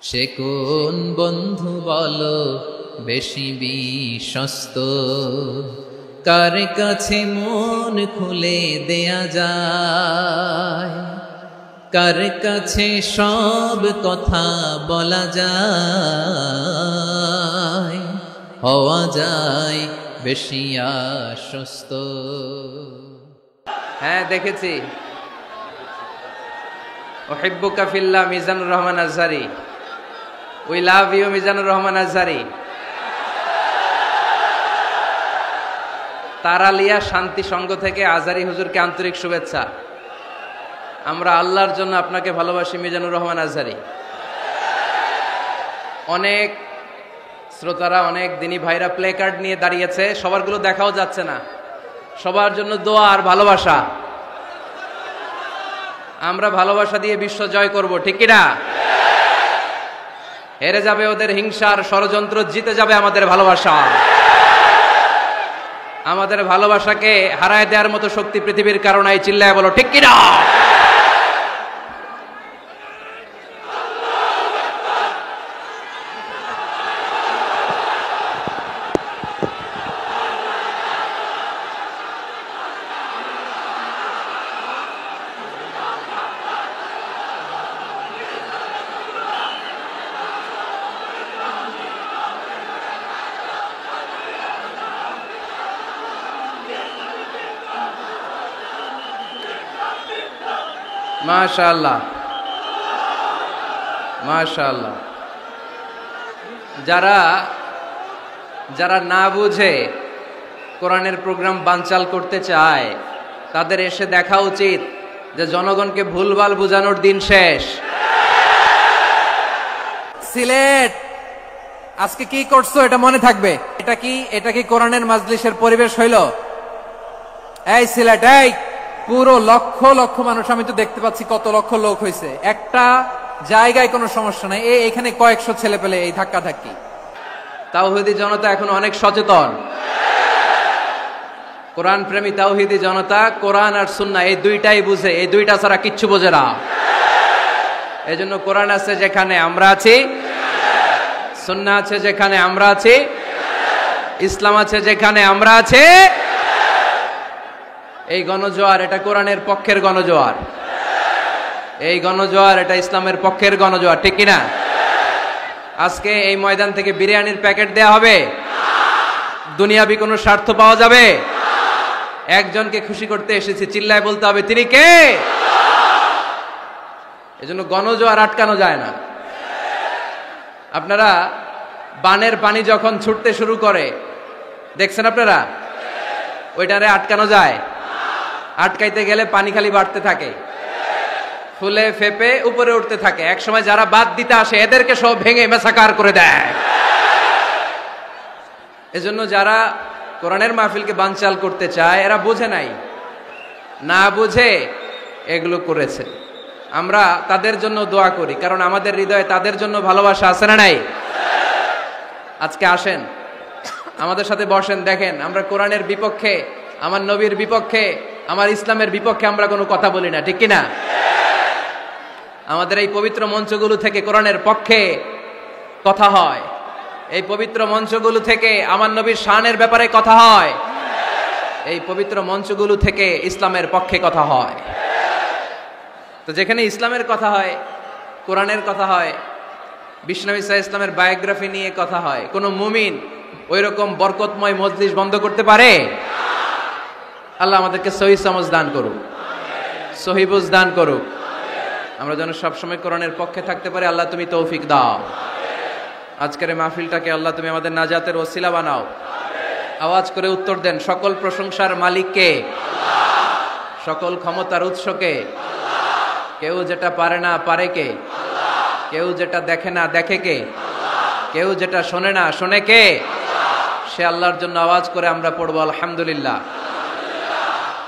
সে কোন বন্ধু বলো বেশি বিশ্বস্ত, কার কাছে মন খুলে দেয়া যায়, কার কাছে সব কথা বলা যায়, হওয়া যায় বেশি আশ্বস্ত। হ্যাঁ, দেখেছি। উহিব্বুকা ফিল্লাহ, Mizanur Rahman Azhari. We love you, Mizanur Rahman Azhari. Taralia Shanti Sangha থেকে আজহারি হুজুরকে আন্তরিক শুভেচ্ছা। আমরা আল্লাহর জন্য আপনাকে ভালোবাসি মিজানুর রহমান আজহারি। অনেক শ্রোতারা, অনেক দিনী ভাইরা প্লে কার্ড নিয়ে দাঁড়িয়েছে, সবারগুলো দেখাও যাচ্ছে না। সবার জন্য দোয়া আর ভালোবাসা। আমরা ভালোবাসা দিয়ে বিশ্ব জয় করব, ঠিক কিনা? হেরে যাবে ওদের হিংসার ষড়যন্ত্র, জিতে যাবে আমাদের ভালোবাসা। আমাদের ভালোবাসাকে হারায় দেওয়ার মতো শক্তি পৃথিবীর কারণে, চিল্লায় বলো ঠিক কিনা? মাশাআল্লাহ, মাশাআল্লাহ। যারা যারা না বুঝে কোরআনের প্রোগ্রাম বানচাল করতে চায়, তাদের এসে দেখা উচিত যে জনগণকে ভুলভাল বোঝানোর দিন শেষ। সিলেট আজকে কি করছো এটা মনে থাকবে। এটা কি কোরআনের মাজলিসের পরিবেশ হইল? এই সিলেট, এই পুরো লক্ষ লক্ষ মানুষ, আমি তো দেখতে পাচ্ছি কত লক্ষ লোক হয়েছে, একটা জায়গায় কোনো সমস্যা নাই। এখানে কয়েকশো ছেলে পেলে এই ধাক্কা ধাক্কি। তাওহীদি জনতা এখন অনেক সচেতন। কোরআন প্রেমী তাওহীদি জনতা কোরআন আর সুন্নাহ এই দুইটাই বুঝে, এই দুইটা ছাড়া কিচ্ছু বোঝে না। এই জন্য কোরআন আছে যেখানে আমরা আছি, সুন্নাহ আছে যেখানে আমরা আছি, ইসলাম আছে যেখানে আমরা আছি। এই গণজোয়ার এটা কোরআনের পক্ষের গণজোয়ার, এই গণজোয়ার এটা ইসলামের পক্ষের গণজোয়ার, ঠিক কিনা? আজকে এই ময়দান থেকে বিরিয়ানির প্যাকেট দেয়া হবে? দুনিয়াবি কোনো স্বার্থ পাওয়া যাবে? একজনকে খুশি করতে এসেছি, চিল্লায় বলতে হবে তিনি কে। এজন্য গণজোয়ার আটকানো যায় না। আপনারা বানের পানি যখন ছুটতে শুরু করে দেখছেন আপনারা, ওইটারে আটকানো যায়? আটকাইতে গেলে পানি খালি বাড়তে থাকে, ফুলে ফেপে উপরে উঠতে থাকে। এক সময় যারা বাদ দিতে আসে এদেরকে সব ভেঙে মেসাকার করে দেয়। এজন্য যারা কোরআনের মাহফিলকে বানচাল করতে চায় এরা বোঝে নাই, না বুঝে এগুলো করেছে। আমরা তাদের জন্য দোয়া করি, কারণ আমাদের হৃদয়ে তাদের জন্য ভালোবাসা আছে না নাই? আজকে আসেন, আমাদের সাথে বসেন, দেখেন আমরা কোরআনের বিপক্ষে, আমার নবীর বিপক্ষে, আমার ইসলামের বিপক্ষে আমরা কোনো কথা বলি না, ঠিক কিনা? আমাদের এই পবিত্র মঞ্চগুলো থেকে কোরআনের পক্ষে কথা হয়, এই পবিত্র মঞ্চগুলো থেকে আমার নবীর শানের ব্যাপারে কথা হয়, এই পবিত্র মঞ্চগুলো থেকে ইসলামের পক্ষে কথা হয়। তো যেখানে ইসলামের কথা হয়, কোরআনের কথা হয়, বিশ্বনবী সাল্লাল্লাহু আলাইহি ইসলামের বায়োগ্রাফি নিয়ে কথা হয়, কোন মুমিন ওই রকম বরকতময় মজলিস বন্ধ করতে পারে? আল্লাহ আমাদেরকে সহি সমঝ দান করুক, সহি বুঝ দান করুক। আমরা যেন সবসময় কোরআনের পক্ষে থাকতে পারি। আল্লাহ তুমি তৌফিক দাও। আজকের মাহফিলটাকে আল্লাহ তুমি আমাদের নাজাতের ওসিলা বানাও। আওয়াজ করে উত্তর দেন, সকল প্রশংসার মালিককে, সকল ক্ষমতার উৎসকে। কেউ যেটা পারে না পারে কে? কেউ যেটা দেখে না দেখে কে? কেউ যেটা শোনে না শোনে কে? সে আল্লাহর জন্য আওয়াজ করে আমরা পড়বো আলহামদুলিল্লাহ।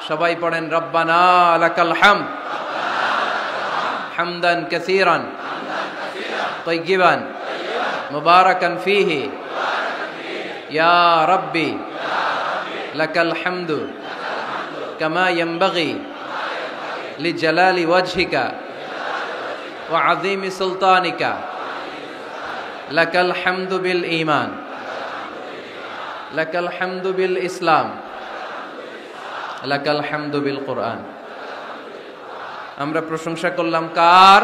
সবাই পড়েন, রব্বানা লাকাল হামদ হামদান কাসীরান তাইয়িবান মুবারাকান ফীহি ইয়া রাব্বি লাকাল হামদু কামা ইয়ানবাগি লিজালালি ওয়াজহিকা ওয়া আযীমি সুলতানিকা লাকাল হামদু বিল ঈমান, লাকাল হামদু বিল ইসলাম, লাকাল হামদু বিল কুরআন। আমরা প্রশংসা করলাম কার?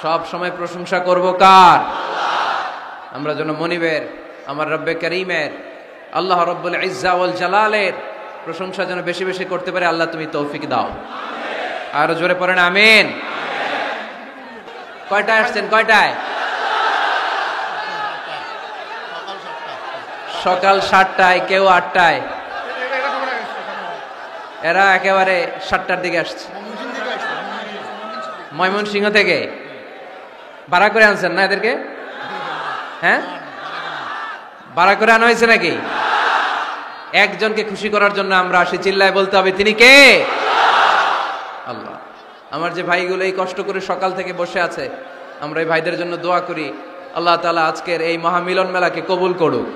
সব সময় প্রশংসা করব কার? আমরা যেন মনিবের, আমার রব্বে করিমের, আল্লাহ রব্বুল ইজ্জা ওয়াল জালালের প্রশংসা যেন বেশি বেশি করতে পারে। আল্লাহ তুমি তৌফিক দাও। আর জোরে পড়েন আমিন। কয়টায় আসছেন? কয়টায়? সকাল 7টায়, কেউ 8টায়। এরা একেবারে 7টার দিকে আসছে। ময়মনসিংহ থেকে ভাড়া করে আনছেন না এদেরকে? হ্যাঁ, ভাড়া করে আনা হয়েছে নাকি? একজনকে খুশি করার জন্য আমরা আসি, চিল্লায় বলতে হবে তিনি কে? আল্লাহ। আমার যে ভাইগুলো এই কষ্ট করে সকাল থেকে বসে আছে, আমরা এই ভাইদের জন্য দোয়া করি আল্লাহ তাআলা আজকের এই মহামিলন মেলাকে কবুল করুক,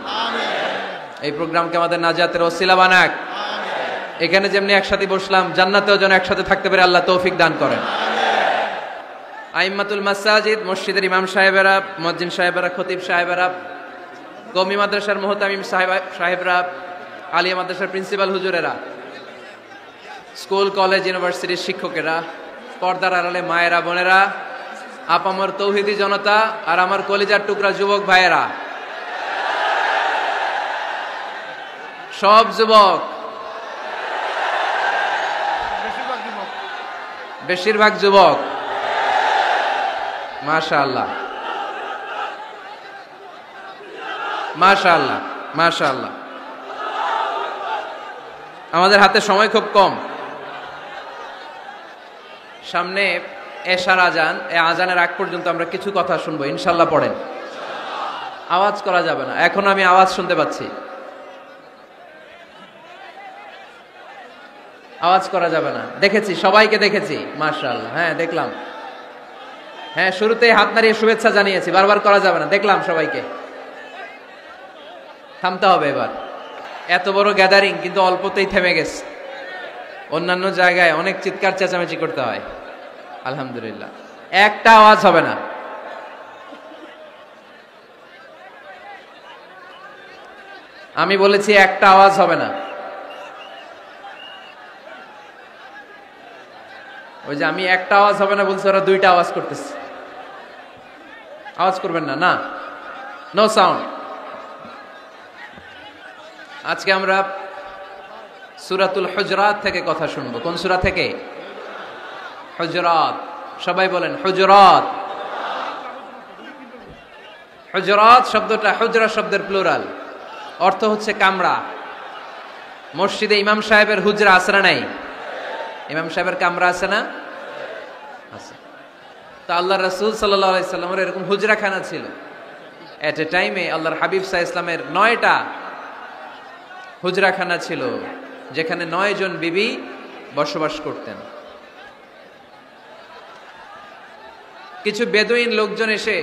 এই প্রোগ্রামকে আমাদের নাজাতের ওসিলা বানাক। এখানে যেমনি একসাথে বসলাম, জান্নাতেও যেন একসাথে থাকতে পারে আল্লাহ তৌফিক দান করেন। আইম্মাতুল মাসাজিদ, মসজিদের ইমাম সাহেবেরা, মুয়াজ্জিন সাহেবেরা, খতিব সাহেবেরা, কওমি মাদ্রাসার মুহতামিম সাহেবরা, আলিয়া মাদ্রাসার প্রিন্সিপাল হুজুরেরা, স্কুল কলেজ ইউনিভার্সিটির শিক্ষকেরা, পর্দার আড়ালে মায়েরা বোনেরা, আপামর তৌহিদি জনতা, আর আমার কলিজার টুকরা যুবক ভাইয়েরা, সব যুবক, বেশিরভাগ যুবক, মাশাআল্লাহ মাশাআল্লাহ মাশাআল্লাহ। আমাদের হাতে সময় খুব কম। সামনে এশার আজান, এই আজানের আগ পর্যন্ত আমরা কিছু কথা শুনবো ইনশাআল্লাহ। পড়েন, আওয়াজ করা যাবে না। এখন আমি আওয়াজ শুনতে পাচ্ছি, আওয়াজ করা যাবে না। দেখেছি, সবাইকে দেখেছি, মাশাআল্লাহ। হ্যাঁ দেখলাম, হ্যাঁ শুরুতেই হাত নাড়িয়ে শুভেচ্ছা জানিয়েছি, বারবার করা যাবে না। দেখলাম সবাইকে, থামতে হবে এবার। এত বড় গ্যাদারিং কিন্তু অল্পতেই থেমে গেছে। অন্যান্য জায়গায় অনেক চিৎকার চেঁচামেচি করতে হয়, আলহামদুলিল্লাহ একটা আওয়াজ হবে না। আমি বলেছি একটা আওয়াজ হবে না। ওই যে আমি একটা আওয়াজ হবে না বলছি, ওরা দুইটা আওয়াজ করতেছে। আওয়াজ করবেন না, না, নো সাউন্ড। আজকে আমরা সূরাতুল হুজরাত থেকে কথা শুনবো। কোন সূরা থেকে? হুজরাত। সবাই বলেন হুজরাত। হুজরাত শব্দটা হুজরা শব্দের প্লুরাল, অর্থ হচ্ছে কামরা। মসজিদে ইমাম সাহেবের হুজরা আছে না নাই? ইমাম সাহেবের কামরা আছে না? আছে। তো আল্লাহ রাসূল সাল্লাল্লাহু আলাইহি সাল্লামের এরকম হুজরাখানা ছিল। এট এ টাইমে আল্লাহর হাবিব সাল্লাল্লাহু আলাইহি ইসলামের 9টা হুজরাখানা ছিল, যেখানে 9 জন বিবি বসবাস করতেন। কিছু বেদুইন লোকজন এসে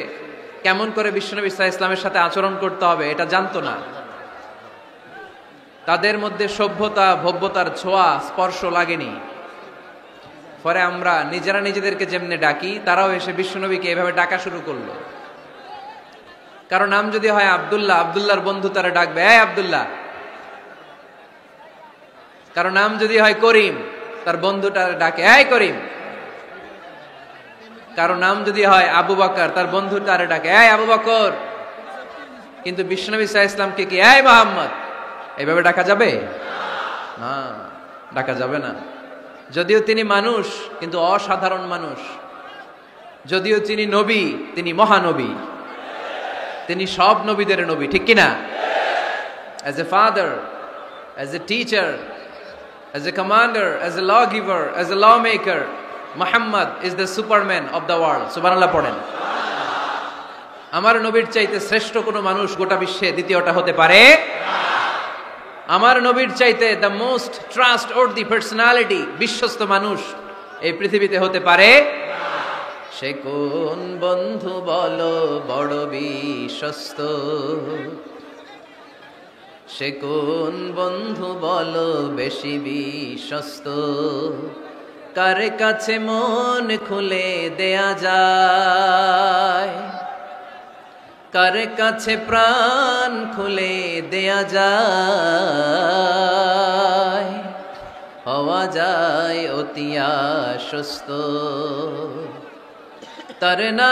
কেমন করে বিশ্বনবী সাল্লাল্লাহু আলাইহি ইসলামের সাথে আচরণ করতে হবে এটা জানতো না। তাদের মধ্যে সভ্যতা ভব্যতার ছোঁয়া স্পর্শ লাগেনি। পরে আমরা নিজেরা নিজেদেরকে যেমনে ডাকি, তারাও এসে বিশ্বনবীকে এভাবে ডাকা শুরু করলো। কারণ নাম যদি হয় আব্দুল্লাহ, আব্দুল্লাহর বন্ধু তারা ডাকবে এই আব্দুল্লাহ। কারণ নাম যদি হয় করিম, তার বন্ধুটা ডাকে এই করিম। কারণ নাম যদি হয় আবু বকর, তার বন্ধু তারে ডাকে এই আবু বকর। কিন্তু বিশ্বনবী সাল্লাল্লাহু আলাইহি ইসলামকে কি এই মুহাম্মদ এইভাবে ডাকা যাবে? না, ডাকা যাবে না। যদিও তিনি মানুষ, কিন্তু অসাধারণ মানুষ। যদিও তিনি নবী, তিনি মহানবী, তিনি সব নবীদের নবী, ঠিক কিনা? As a father, as a teacher, as a commander, as a lawgiver, as a lawmaker, Muhammad is the superman of the world. সুবহানাল্লাহ পড়েন। আমার নবীর চাইতে শ্রেষ্ঠ কোনো মানুষ গোটা বিশ্বে দ্বিতীয়টা হতে পারে? আমার নবীর চাইতে দ্য মোস্ট ট্রাস্টওয়ার্দি পার্সোনালিটি, বিশ্বস্ত মানুষ এই পৃথিবীতে হতে পারে? সে কোন বন্ধু বলো বড় বিশ্বস্ত, সে কোন বন্ধু বলো বেশি বিশ্বস্ত, কার কাছে মন খুলে দেয়া যায়, কার কাছে প্রাণ খুলে দেয়া যায়, হওয়া যায় অতি আশ্বস্ত। তার নাম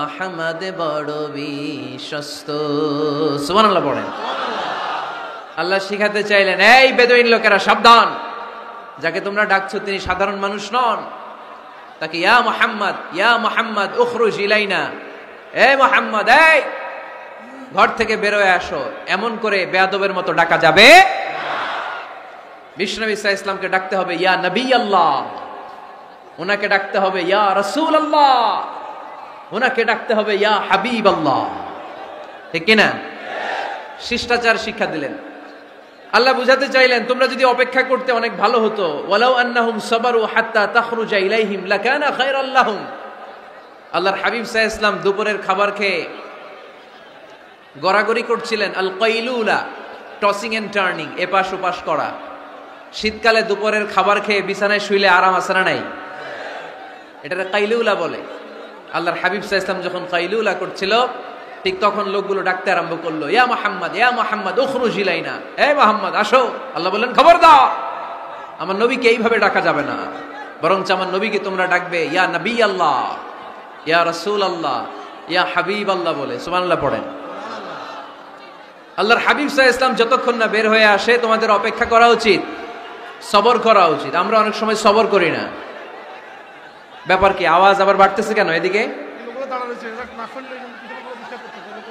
আহমদ বড় বিশ্বস্ত। সুবহানাল্লাহ পড়েন। আল্লাহ শিখাতে চাইলেন, এই বেদুইন লোকেরা সাবধান, যাকে তোমরা ডাকছো তিনি সাধারণ মানুষ নন। তাকে ইয়া মুহাম্মদ উখরুজ ইলাইনা, এই মুহাম্মদ, এই ঘর থেকে বের হয়ে আসো, এমন করে বেয়াদবের মতো ডাকা যাবে। বিষ্ণু ঈসা ইসলামকে ডাকতে হবে ইয়া নবী আল্লাহ, ওনাকে ডাকতে হবে ইয়া রাসূল আল্লাহ, ওনাকে ডাকতে হবে ইয়া হাবিব আল্লাহ। ঠিক কিনা? শিষ্টাচার শিক্ষা দিলেন। আল্লাহ বুঝাতে চাইলেন, তোমরা যদি অপেক্ষা করতে অনেক ভালো হতো। ওয়ালাউ আন্নাহুম সাবারু হাত্তা তাখরুজা ইলাইহিম লাকানা খায়রাল লাহুম। আল্লাহর হাবিব সাল্লাল্লাহু আলাইহি ওয়াসাল্লাম দুপুরের খাবার খেয়ে গড়াগড়ি করছিলেন। আল কাইলুলা, টসিং এন্ড টার্নিং, এপাশ ওপাশ করা। শীতকালে দুপুরের খাবার খেয়ে বিছানায় শুইলে আরাম আছে না নাই? এটাকে কাইলুলা বলে। আল্লাহর হাবিব সাল্লাল্লাহু আলাইহি ওয়াসাল্লাম যখন কাইলুলা করছিল, ঠিক তখন লোকগুলো ডাকতে আরম্ভ করলো, ইয়া মুহাম্মদ উখরুজ ইলাইনা, এ মুহাম্মদ আসো। আল্লাহ বললেন, খবরদার, আমার নবীকে এইভাবে ডাকা যাবে না, বরঞ্চ আমার নবীকে তোমরা ডাকবে ইয়া নবী আল্লাহ, ইয়া রাসূল আল্লাহ, ইয়া হাবিব আল্লাহ বলে। সুবহানাল্লাহ পড়েন। আল্লাহর হাবিব সাল্লাল্লাহু আলাইহি ওয়াসাল্লাম যতক্ষণ না বের হয়ে আসে তোমাদের অপেক্ষা করা উচিত, সবর করা উচিত। আমরা অনেক সময় সবর করি না। ব্যাপার কি? আওয়াজ আবার বাড়তেছে কেন? এদিকে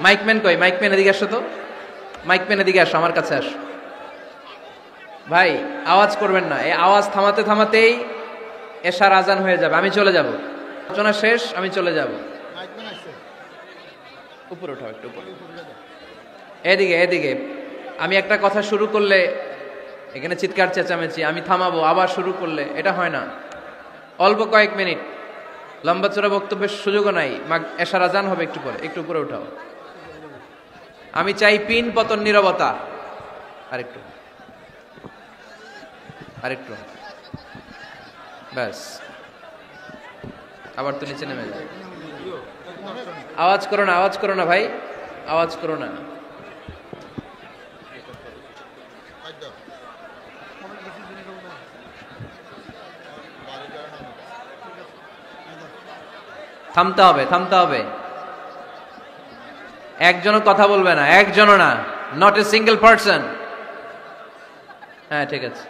মাইকম্যান কই? মাইকম্যান এদিকে আসো তো, মাইকম্যান এদিকে আসো, আমার কাছে আসো। ভাই আওয়াজ করবেন না, এই আওয়াজ থামাতে থামাতেই এশার আজান হয়ে যাবে, আমি চলে যাব, আলোচনা শেষ, আমি চলে যাব। উপরে উঠাও, একটু উপরে, এদিকে এদিকে। আমি একটা কথা শুরু করলে এখানে চিৎকার চেঁচামেচি, আমি থামাবো, আবার শুরু করলে এটা হয় না। অল্প কয়েক মিনিট, লম্বা চড়া বক্তব্যের সুযোগও নাই। এশার আজান হবে একটু পরে, একটু উপরে উঠাও। আমি চাই পিন পতন নীরবতা। আরেকটু আরেকটু, ব্যাস। আবার তো নিচে নেমে যায়। আওয়াজ করো না, আওয়াজ করো না ভাই, আওয়াজ করো না। থামতে হবে, থামতে হবে। একজনও কথা বলবে না, একজনও না, নট এ সিঙ্গেল পারসন। হ্যাঁ ঠিক আছে,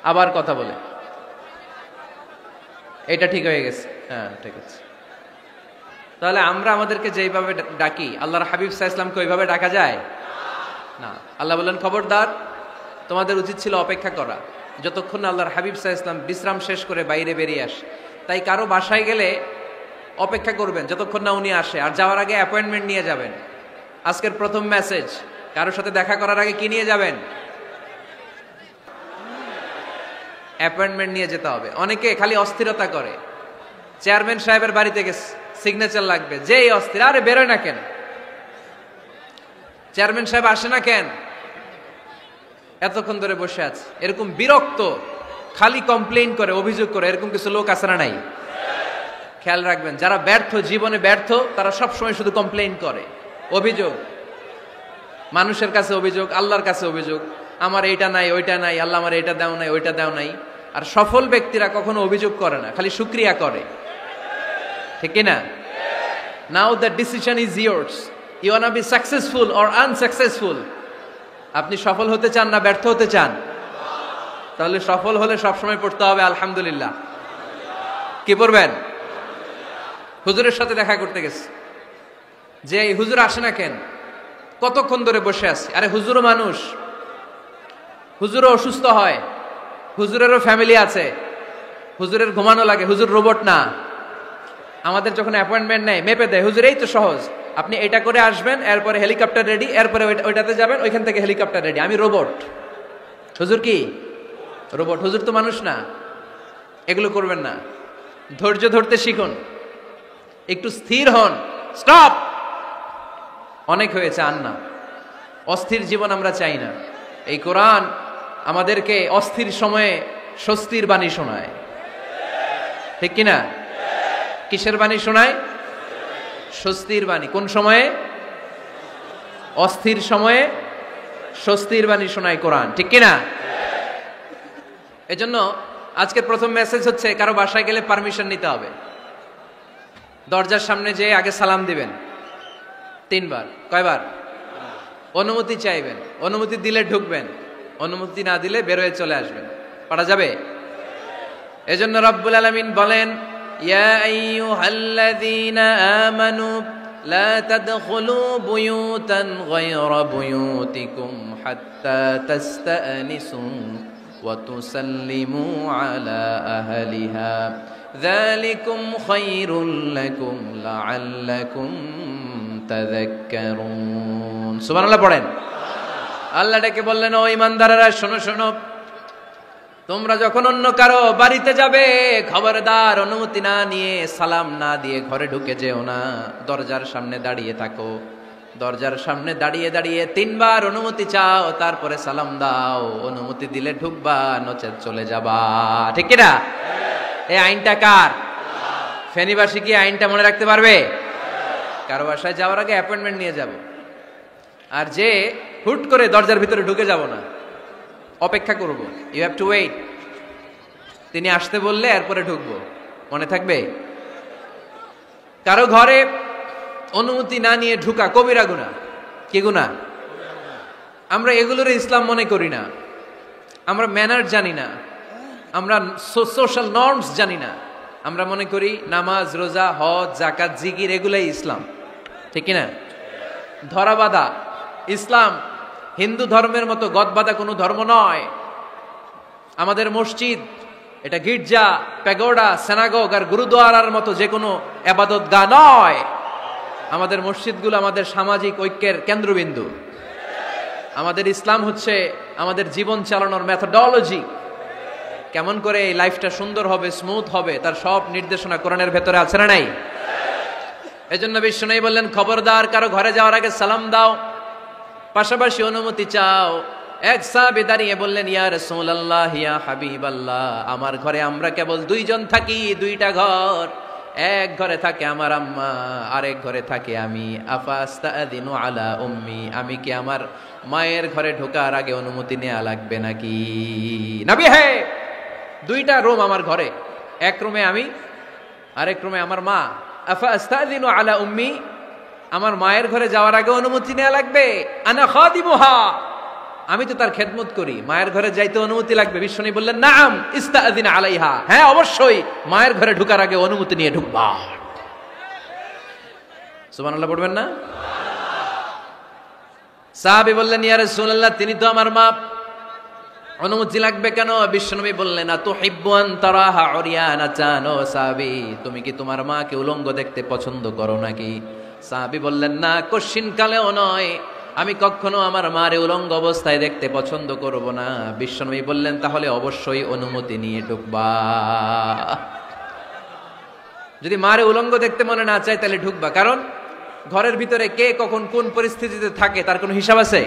আবার কথা বলে, এটা ঠিক হয়ে গেছে। হ্যাঁ ঠিক আছে। তাহলে আমরা আমাদেরকে যেইভাবে ডাকি, আল্লাহর হাবিব সাল্লাল্লাহু আলাইহি ওয়াসাল্লামকে ওইভাবে ডাকা যায় না। আল্লাহ বললেন, খবরদার, তোমাদের উচিত ছিল অপেক্ষা করা, যতক্ষণ আল্লাহর হাবিব সাল্লাল্লাহু আলাইহি ওয়াসাল্লাম বিশ্রাম শেষ করে বাইরে বেরিয়ে আসে। তাই কারো বাসায় গেলে অপেক্ষা করবেন যতক্ষণ না উনি আসে, আর যাওয়ার আগে অ্যাপয়েন্টমেন্ট নিয়ে যাবেন। আজকের প্রথম মেসেজ, কারোর সাথে দেখা করার আগে কি নিয়ে যাবেন? অ্যাপয়েন্টমেন্ট নিয়ে যেতে হবে। অনেকে খালি অস্থিরতা করে, চেয়ারম্যান সাহেবের বাড়িতে গেছে, সিগনেচার লাগবে, যেই অস্থির, আরে বেরোয় না কেন, চেয়ারম্যান সাহেব আসে না কেন, এতক্ষণ ধরে বসে আছে। এরকম বিরক্ত, খালি কমপ্লেইন করে, অভিযোগ করে, এরকম কিছু লোক আছে না নাই? খেয়াল রাখবেন, যারা ব্যর্থ, জীবনে ব্যর্থ, তারা সবসময় শুধু কমপ্লেইন করে, অভিযোগ, মানুষের কাছে অভিযোগ, আল্লাহর কাছে অভিযোগ, আমার এইটা নাই, ওইটা নাই, আল্লাহ আমার এটা দাও নাই, ওইটা দাও নাই। আর সফল ব্যক্তিরা কখনো অভিযোগ করে না, খালি শুকরিয়া করে। ঠিক না? Now the decision is yours, you want to be successful or unsuccessful. আপনি সফল হতে চান না ব্যর্থ হতে চান? তাহলে সফল হলে সবসময় পড়তে হবে আলহামদুলিল্লাহ। কি পড়বেন? হুজুরের সাথে দেখা করতে গেছে, যে এই হুজুর আসে না কেন, কতক্ষণ ধরে বসে আছে। আরে হুজুরও মানুষ, হুজুরও অসুস্থ হয়, হুজুরেরও ফ্যামিলি আছে, হুজুরের ঘুমানো লাগে, হুজুর রোবট না। আমাদের যখন অ্যাপয়েন্টমেন্ট নেয় মেপে দেয়, হুজুর এই তো সহজ, আপনি এটা করে আসবেন, এরপরে হেলিকপ্টার রেডি, এরপরে ওইটাতে যাবেন, ওইখান থেকে হেলিকপ্টার রেডি। আমি রোবট, হুজুর কি রোবট? হুজুর তো মানুষ না। এগুলো করবেন না, ধৈর্য ধরতে শিখুন, একটু স্থির হন। স্টপ, অনেক হয়েছে, আন না। অস্থির জীবন আমরা চাই না। এই কোরআন আমাদেরকে অস্থির সময়ে স্বস্তির বাণী শোনায়, ঠিক কিনা? কিসের বাণী শোনায়? স্বস্তির বাণী। কোন সময়ে? অস্থির সময়ে স্বস্তির বাণী শোনায় কোরআন, ঠিক কিনা? এজন্য আজকের প্রথম মেসেজ হচ্ছে, কারো বাসায় গেলে পারমিশন নিতে হবে। দরজার সামনে যেয়ে আগে সালাম দিবেন 3 বার। কয়বার? অনুমতি চাইবেন, অনুমতি দিলে ঢুকবেন, অনুমতি না দিলে বের হয়ে চলে আসবেন। পারা যাবে? এজন্য রব্বুল আলামিন বলেন, ইয়া আইয়ুহাল্লাযীনা আমানু লা তাদখুলু বুয়ুতান গায়রা বুয়ুতিকুম হাত্তা তাস্তানিসু ওয়া তুসাল্লিমু আলা আহলিহা যালিকুম খায়রুল লাকুম লাআল্লাকুম তাযাক্কারুন। সুবহানাল্লাহ পড়েন। আল্লাহ ডেকে বললেন, ও ঈমানদারেরা শোনো শোনো, তোমরা যখন অন্য কারো বাড়িতে যাবে, খবরদার অনুমতি না নিয়ে, সালাম না দিয়ে ঘরে ঢুকে যেও না। দরজার সামনে দাঁড়িয়ে থাকো, দরজার সামনে দাঁড়িয়ে দাঁড়িয়ে 3 বার অনুমতি চাও, তারপরে সালাম দাও। অনুমতি দিলে ঢুকবা, নচেত চলে যাবা, ঠিক কিনা? এই আইনটা কার? ফেনীবাসী কি আইনটা মনে রাখতে পারবে? কারো বাসায় যাওয়ার আগে অ্যাপয়েন্টমেন্ট নিয়ে যাব, আর যে হুট করে দরজার ভিতরে ঢুকে যাব না, অপেক্ষা করব। You have to wait. তিনি আসতে বললে এরপরে ঢুকবো, মনে থাকবে? কারো ঘরে অনুমতি না নিয়ে ঢুকা কবিরা গুনাহ। কি গুনাহ? আমরা এগুলোর ইসলাম মনে করি না, আমরা ম্যানার জানি না, আমরা সোশ্যাল নর্মস জানি না। আমরা মনে করি নামাজ, রোজা, হজ, যাকাত, জিকির এগুলাই ইসলাম, ঠিক কিনা? ধরাবাঁধা ইসলাম হিন্দু ধর্মের মতো গদবাঁধা কোনো ধর্ম নয়। আমাদের মসজিদ এটা গির্জা, প্যাগোডা, সিনাগগ আর গুরুদ্বারার মতো যে কোনো ইবাদতগাহ নয়। আমাদের মসজিদগুলো আমাদের সামাজিক ঐক্যের কেন্দ্রবিন্দু। আমাদের ইসলাম হচ্ছে আমাদের জীবন চালানোর মেথোডোলজি। কেমন করে এই লাইফটা সুন্দর হবে, স্মুথ হবে, তার সব নির্দেশনা কোরআনের ভেতরে আছে না নাই? এজন্য বিশ্বনবী বললেন, খবরদার কারো ঘরে যাওয়ার আগে সালাম দাও, পাশাপাশি অনুমতি চাও। এক সাহাবী দাঁড়িয়ে বললেন, ইয়া রাসূলুল্লাহ, ইয়া হাবিবাল্লাহ, আমার ঘরে আমরা কেবল 2 জন থাকি, 2টা ঘর। এক ঘরে থাকে আমার আম্মা, আরেক ঘরে থাকে আমি। আফাস্তাদিনু আলা উম্মি, আমি কি আমার মায়ের ঘরে ঢোকার আগে অনুমতি নেওয়া লাগবে নাকি? নবী, হ্যাঁ, 2টা রুম আমার ঘরে, এক রুমে আমি, আরেক রুমে আমার মা। আফাস্তাদিনু আলা উম্মি, আমার মায়ের ঘরে যাওয়ার আগে অনুমতি নেওয়া লাগবে? আনা খাদিমুহা, আমি তো তার খেদমত করি, মায়ের ঘরে যাইতে অনুমতি লাগবে? বিশ্বনবী বললেন, নাআম ইস্তাআযিন আলাইহা, হ্যাঁ অবশ্যই মায়ের ঘরে ঢোকার আগে অনুমতি নিয়ে ঢুকবা। সুবহানাল্লাহ পড়বেন না? সাহাবী বললেন, ইয়া রাসূলুল্লাহ, তিনি তো আমার মা, অনুমতি লাগবে কেন? বিশ্বনবী বললেন, আতুহিব্বু আন তারাহা উরিয়ানাতান, ও সাহাবী, তুমি কি তোমার মাকে উলঙ্গ দেখতে পছন্দ করো নাকি? সাহাবী বললেন, না, কশিন কালেও নয়, আমি কখনো আমার মারে উলঙ্গ অবস্থায় দেখতে পছন্দ করব না। বিশ্বনবী বললেন, তাহলে অবশ্যই অনুমতি নিয়ে ঢুকবা। যদি মারে উলঙ্গ দেখতে মনে না চায় তাহলে ঢুকবা, কারণ ঘরের ভিতরে কে কখন কোন পরিস্থিতিতে থাকে তার কোনো হিসাব আছে?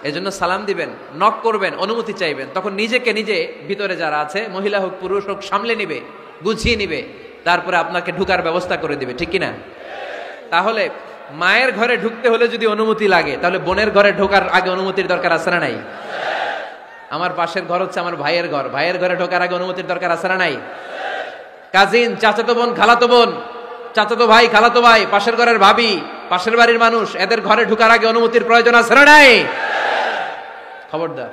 এজন্য সালাম দিবেন, নক করবেন, অনুমতি চাইবেন, তখন নিজেকে নিজে ভিতরে যারা আছে, মহিলা হোক পুরুষ হোক, সামলে নিবে, গুছিয়ে নিবে, তারপরে আপনাকে ঢুকার ব্যবস্থা করে দিবে, ঠিক কিনা? তাহলে মায়ের ঘরে ঢুকতে হলে যদি অনুমতি লাগে, তাহলে বোনের ঘরে ঢোকার আগে অনুমতির দরকার আছে না নাই? আমার পাশের ঘর হচ্ছে আমার ভাইয়ের ঘর, ভাইয়ের ঘরে ঢোকার আগে অনুমতির দরকার আছে না নাই? কাজিন, চাচাতো বোন, খালাতো বোন, চাচাতো ভাই, খালাতো ভাই, পাশের ঘরের ভাবি, পাশের বাড়ির মানুষ, এদের ঘরে ঢোকার আগে অনুমতির প্রয়োজন আছে না নাই? খবরদার,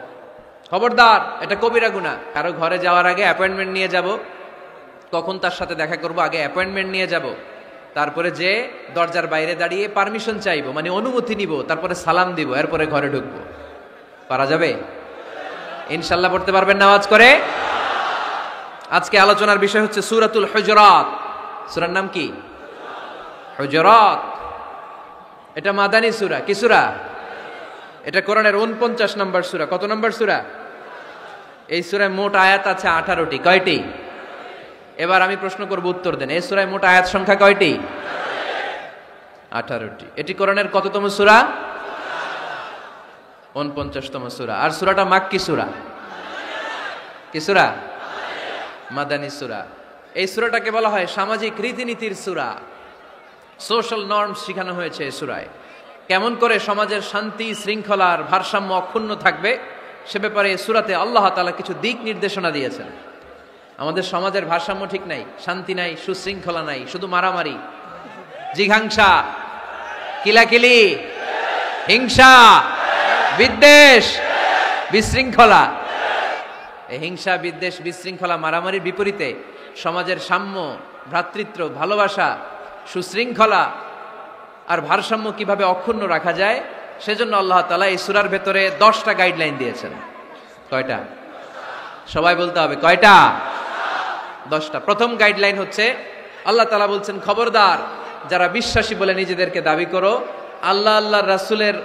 খবরদার, এটা কবিরা গুনাহ। কারো ঘরে যাওয়ার আগে অ্যাপয়েন্টমেন্ট নিয়ে যাব, কখন তার সাথে দেখা করব আগে অ্যাপয়েন্টমেন্ট নিয়ে যাব, তারপরে যে দরজার বাইরে দাঁড়িয়ে পারমিশন চাইবো, মানে অনুমতি নিব, তারপরে সালাম দিব, এরপরে ঘরে ঢুকবো। পারা যাবে? ইনশাআল্লাহ পড়তে পারবেন না আওয়াজ করে? আজকে আলোচনার বিষয় হচ্ছে সূরাতুল হুজুরাত। সূরার নাম কি? হুজুরাত। এটা মাদানী সূরা। কি সূরা? এটা কোরআনের 49 নম্বর সূরা। কত নম্বর সূরা? এই সূরায় মোট আয়াত আছে 18টি। কয়টি? এবার আমি প্রশ্ন করব, উত্তর দেন। এই সূরায় মোট আয়াত সংখ্যা কয়টি? 18টি। এটি কোরআনের কততম সূরা? 49তম সূরা। আর সূরাটা মাক্কি সূরা। কি সূরা? মাদানী সূরা। এই সূরাটাকে বলা হয় সামাজিক রীতিনীতির সূরা। সোশ্যাল নর্মস শেখানো হয়েছে এই সূরায়। কেমন করে সমাজের শান্তি শৃঙ্খলার ভারসাম্য অক্ষুণ্ণ থাকবে সে ব্যাপারে এই সূরাতে আল্লাহ তাআলা কিছু দিক নির্দেশনা দিয়েছেন। আমাদের সমাজের ভারসাম্য ঠিক নাই, শান্তি নাই, সুশৃঙ্খলা নাই, শুধু মারামারি, জিঘাংসা, কিলাকিলি, হিংসা, বিদ্বেষ, বিশৃঙ্খলা। এই হিংসা, বিদ্বেষ, বিশৃঙ্খলা, মারামারির বিপরীতে সমাজের সাম্য, ভ্রাতৃত্ব, ভালোবাসা, সুশৃঙ্খলা আর ভারসাম্য কিভাবে অক্ষুণ্ণ রাখা যায় সেজন্য আল্লাহ তাআলা এই সূরার ভেতরে 10টা গাইডলাইন দিয়েছেন। কয়টা? সবাই বলতে হবে কয়টা? 10টা। প্রথম গাইডলাইন হচ্ছে আল্লাহ তাআলা বলছেন, খবরদার যারা বিশ্বাসী বলে নিজেদেরকে দাবি করো, আল্লাহ আল্লাহর রাসূলের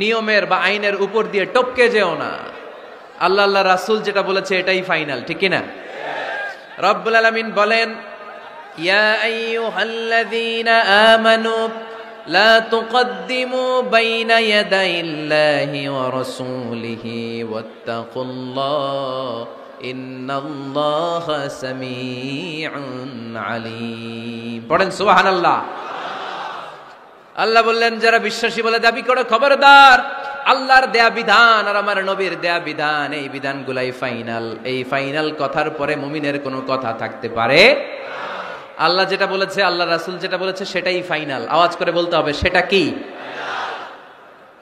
নিয়মের বা আইনের উপর দিয়ে টপকে যেও না। আল্লাহ আল্লাহ রাসূল যেটা বলেছে এটাই ফাইনাল, ঠিক কি না? রব্বুল আলামিন বলেন, ইয়া আইয়ুহাল্লাযীনা আমানু লা তুকদ্দিমু বাইনা ইয়াদাইল্লাহি ওয়া রাসূলিহি ওয়াত্তাকুল্লাহ ইন্নাল্লাহা সামিউন আলীম। পড়েন সুবহানাল্লাহ। আল্লাহ বললেন, যারা বিশ্বাসী বলে দাবি করো, খবরদার আল্লাহর দেয়া বিধান আর আমার নবীর দেয়া বিধান, এই বিধানগুলাই ফাইনাল। এই ফাইনাল কথার পরে মুমিনের কোনো কথা থাকতে পারে? আল্লাহ যেটা বলেছে, আল্লাহ রাসূল যেটা বলেছে সেটাই ফাইনাল। আওয়াজ করে বলতে হবে, সেটা কি?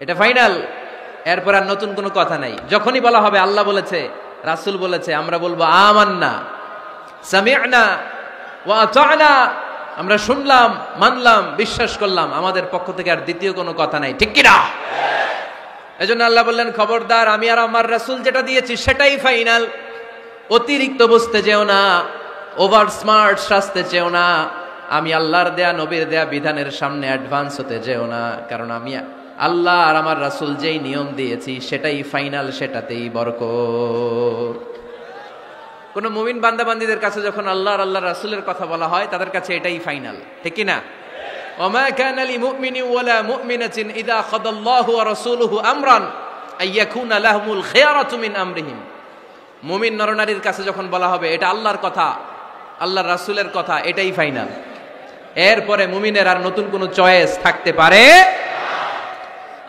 এটা ফাইনাল। এরপর আর নতুন কোনো কথা নাই। যখনই বলা হবে আল্লাহ বলেছে, রাসূল বলেছে, আমরা বলবো আমান্না, সামি'না ওয়া আতা'না, আমরা শুনলাম, মানলাম, বিশ্বাস করলাম। আমাদের পক্ষ থেকে আর দ্বিতীয় কোনো কথা নাই, ঠিক কি না? এজন্য আল্লাহ বললেন, খবরদার আমি আর আমার রাসূল যেটা দিয়েছি সেটাই ফাইনাল। অতিরিক্ত বুঝতে যেও না, ওভার স্মার্ট সাজতে চেও না, আমি আল্লাহর দেয়া নবীর দেয়া বিধানের সামনে অ্যাডভান্স হতে যেও না। কারণ আমি আল্লাহ আর আমার রাসূল যেই নিয়ম দিয়েছি সেটাই ফাইনাল, সেটাতেই বরকত। কোন মুমিন বান্দাবান্দীদের কাছে যখন আল্লাহ আর আল্লাহর রাসূলের কথা বলা হয় তাদের কাছে এটাই ফাইনাল, ঠিক কি না? ওমা কানা লিমুমিনিন ওয়ালা মুমিনাতিন ইযা খাদাল্লাহু ওয়া রাসূলুহু আমরান আইয়াকুনা লাহুমুল খিয়ারাতু মিন আমরিহিম। মুমিন নরনারীর কাছে যখন বলা হবে এটা আল্লাহর কথা, আল্লাহর রাসূলের কথা, এটাই ফাইনাল। এরপরে মুমিনের আর নতুন কোনো চয়েস থাকতে পারে?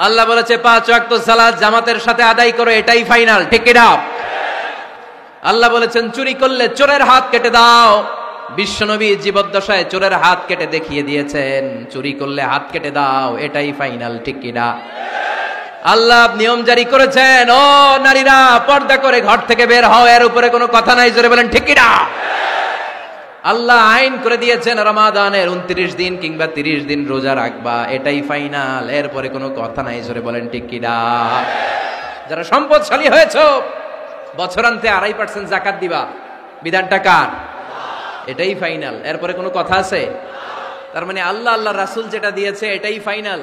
আল্লাহ বলেছে 5 ওয়াক্ত সালাত জামাতের সাথে আদায় করো, এটাই ফাইনাল, ঠিক কি না? আল্লাহ বলেছেন চুরি করলে চোরের হাত কেটে দাও। বিশ্বনবী জীবদ্দশায় চোরের হাত কেটে দেখিয়ে দিয়েছেন, চুরি করলে হাত কেটে দাও, এটাই ফাইনাল, ঠিক কি না? আল্লাহ নিয়ম জারি করেছেন, ও নারীরা পর্দা করে ঘর থেকে বের হও, এর উপরে কোনো কথা নাই, জোরে বলেন ঠিক কি না? আল্লাহ আইন করে দিয়েছেন রমাদানের 29 দিন কিংবা 30 দিন রোজা রাখবা, এটাই ফাইনাল, এরপরে কোনো কথা নাই, জোরে বলেন ঠিক কি না? যারা সম্পদশালী হয়েছে বছরান্তে 2.5% যাকাত দিবা, বিধানটা কার? এটাই ফাইনাল, এরপরে কোনো কথা আছে? তার মানে আল্লাহ আল্লাহ রাসূল যেটা দিয়েছে এটাই ফাইনাল,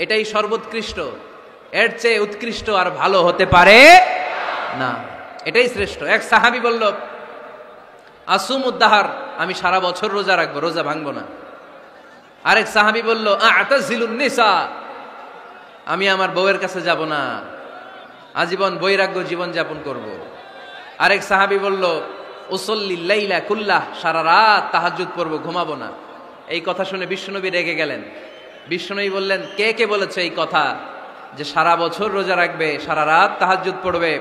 এটাই সর্বোৎকৃষ্ট। এর চেয়ে উৎকৃষ্ট আর ভালো হতে পারে না, এটাই শ্রেষ্ঠ। এক সাহাবী বলল, আসুমুদ্দাহার, আমি সারা বছর রোজা রাখবো, রোজা ভাঙবো না। আরেক সাহাবী বলল, আতাজিলুন নিসা, আমি আমার বউয়ের কাছে যাব না, আজীবন বৈরাগ্য জীবন যাপন করব। আরেক সাহাবী বলল, উসল্লিল লাইলা কুল্লাহ, সারা রাত তাহাজ্জুদ পড়ব, ঘুমাবো না। এই কথা শুনে বিশ্বনবী রেগে গেলেন। বিশ্বনবী বললেন, কে কে বলেছে এই কথা যে সারা বছর রোজা রাখবে, সারা রাত তাহাজ্জুদ পড়বে,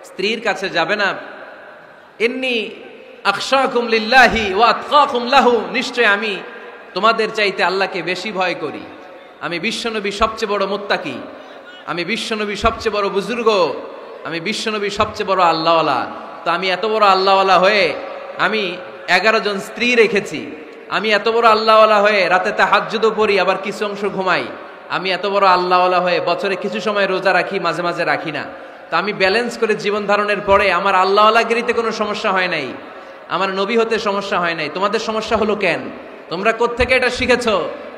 স্ত্রীর কাছে যাবে না? ইন্নী আখশাকুম লিল্লাহি ওয়া আতকাকুম লাহু, নিশ্চয় আমি তোমাদের চাইতে আল্লাহকে বেশি ভয় করি। আমি বিশ্বনবী সবচেয়ে বড় মুত্তাকি, আমি বিশ্বনবী সবচেয়ে বড় বুজুর্গ, আমি বিশ্বনবী সবচেয়ে বড় আল্লাহওয়ালা। তো আমি এত বড় আল্লাহওয়ালা হয়ে আমি 11 জন স্ত্রী রেখেছি, আমি এত বড় আল্লাহওয়ালা হয়ে রাতে তাহাজ্জুদও পড়ি, আবার কিছু অংশ ঘুমাই, আমি এত বড় আল্লাহওয়ালা হয়ে বছরে কিছু সময় রোজা রাখি, মাঝে মাঝে রাখি না। তো আমি ব্যালেন্স করে জীবন ধারণের পরে আমার আল্লাহওয়ালাগিরিতে কোনো সমস্যা হয় নাই, আমার নবী হতে সমস্যা হয় নাই। তোমাদের সমস্যা হলো কেন? তোমরা কোত্থেকে এটা শিখেছো?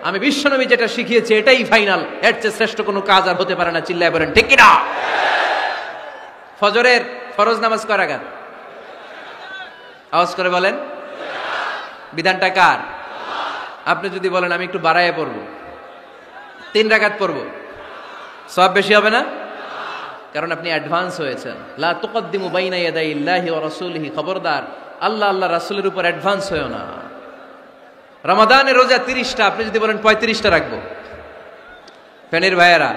আমি বিশ্বনবী যেটা শিখিয়েছি এটাই ফাইনাল, এর চেয়ে শ্রেষ্ঠ কোনো কাজ আর হতে পারে না। চিল্লায় বলেন ঠিক কি না? ফজরের ফরজ নামাজ কয় রাকাত? আওয়াজ করে বলেন। বিধানটা কার? আপনি যদি বলেন আমি একটু বাড়ায় পড়বো, 3 রাকাত পড়বো, সওয়াব বেশি হবে না? কারণ আপনি অ্যাডভান্স হয়েছেন। লা তুকদ্দিমু বাইনা ইয়াদাইল্লাহি ওয়া রাসূলিহি, খবরদার আল্লাহ আল্লাহ রাসূলের উপর অ্যাডভান্স হয়েও না। রমাদানের রোজা 30টা, আপনি যদি বলেন 35টা রাখবো, ফেনীর ভাইয়েরা,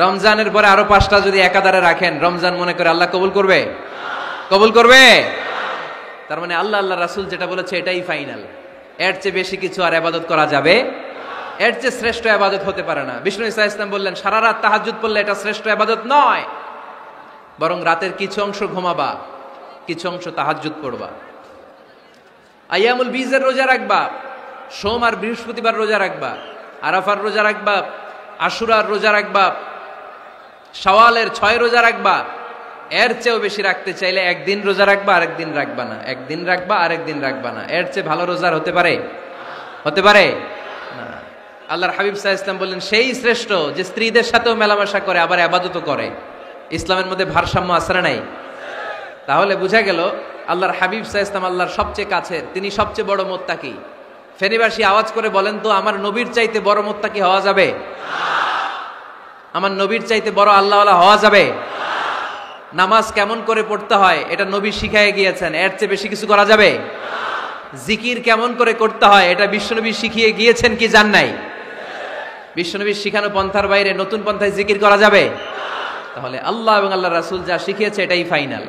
রমজানের পরে আরো 5টা যদি একাধারে রাখেন, রমজান মনে করে আল্লাহ কবুল করবে? কবুল করবে? তার মানে আল্লাহ আল্লাহ রাসূল যেটা বলেছে এটাই ফাইনাল। এর চেয়ে বেশি কিছু আর ইবাদত করা যাবে, এর চেয়ে শ্রেষ্ঠ ইবাদত হতে পারে না। বিষ্ণু ঈসা ইসলাম বললেন, সারা রাত তাহাজ্জুদ পড়লে এটা শ্রেষ্ঠ ইবাদত নয়, বরং রাতের কিছু অংশ ঘুমাবা, কিছু অংশ তাহাজ্জুদ পড়বা। আইয়ামুল বীজের রোজা রাখবা, সোম আর বৃহস্পতিবার রোজা রাখবা, আরাফার রোজা রাখবা, আশুরার রোজা রাখবা, শাওয়ালের 6 রোজা রাখবা। এর চেয়েও বেশি রাখতে চাইলে একদিন রোজা রাখবা, আরেকদিন রাখবা না, একদিন রাখবা, আরেকদিন রাখবা না। এর চেয়ে ভালো রোজার হতে পারে? হতে পারে না। আল্লাহর হাবিব সাল্লাল্লাহু আলাইহি ওয়াসাল্লাম বললেন, সেই শ্রেষ্ঠ যে স্ত্রীদের সাথেও মেলামেশা করে আবার ইবাদতও করে। ইসলামের মধ্যে ভারসাম্য আছে না নাই? তাহলে বোঝা গেল আল্লাহর হাবিব সাল্লাল্লাহু আলাইহি ওয়াসাল্লাম আল্লাহর সবচেয়ে কাছের, তিনি সবচেয়ে বড় মুত্তাকি। ফেনীবাসী আওয়াজ করে বলেন তো, আমার নবীর চাইতে বড় মুত্তাকি হওয়া যাবে? আমার নবীর চাইতে বড় আল্লাহওয়ালা হওয়া যাবে? নামাজ কেমন করে পড়তে হয় এটা নবী শিখায় গিয়েছেন, এর চেয়ে বেশি কিছু করা যাবে? জিকির কেমন করে করতে হয় এটা বিশ্বনবী শিখিয়ে গিয়েছেন কি জান নাই? বিশ্বনবীর শিখানো পন্থার বাইরে নতুন পন্থায় জিকির করা যাবে? তাহলে আল্লাহ এবং আল্লাহ রাসূল যা শিখিয়েছে এটাই ফাইনাল।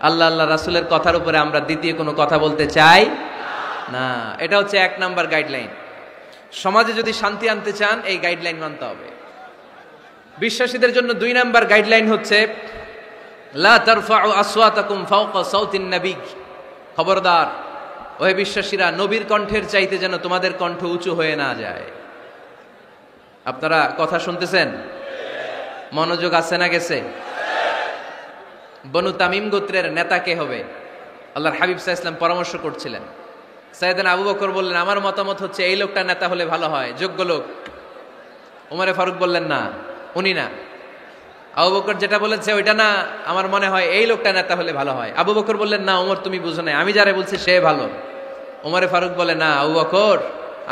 আল্লাহ আল্লাহ রাসূলের কথার উপরে আমরা দ্বিতীয় কোনো কথা বলতে চাই না। এটা হচ্ছে 1 নাম্বার গাইডলাইন। সমাজে যদি শান্তি আনতে চান এই গাইডলাইন মানতে হবে। বিশ্বাসীদের জন্য 2 নাম্বার গাইডলাইন হচ্ছে লা তারফাউ আসওয়াতাকুম ফাওকা সাউতিন নবী। খবরদার ওহে বিশ্বাসীরা, নবীর কণ্ঠের চাইতে যেন তোমাদের কণ্ঠ উঁচু হয়ে না যায়। আপনারা কথা শুনতেছেন? মনোযোগ আছে না গেছে? বনু তামিম গোত্রের নেতা কে হবে? আল্লাহর হাবিব সাল্লাল্লাহু আলাইহি ওয়াসাল্লাম পরামর্শ করছিলেন। সাইয়েদনা আবু বকর বললেন, আমার মতামত হচ্ছে এই লোকটা নেতা হলে ভালো হয়, যোগ্য লোক। ওমরে ফারুক বললেন, না, উনি না। আবু বকর যেটা বলেছে ওইটা না, আমার মনে হয় এই লোকটা নেতা হলে ভালো হয়। আবু বকর বললেন, না ওমর তুমি বুঝো না, আমি যারে বলছি সে ভালো। ওমরে ফারুক বলে, না আবু বকর,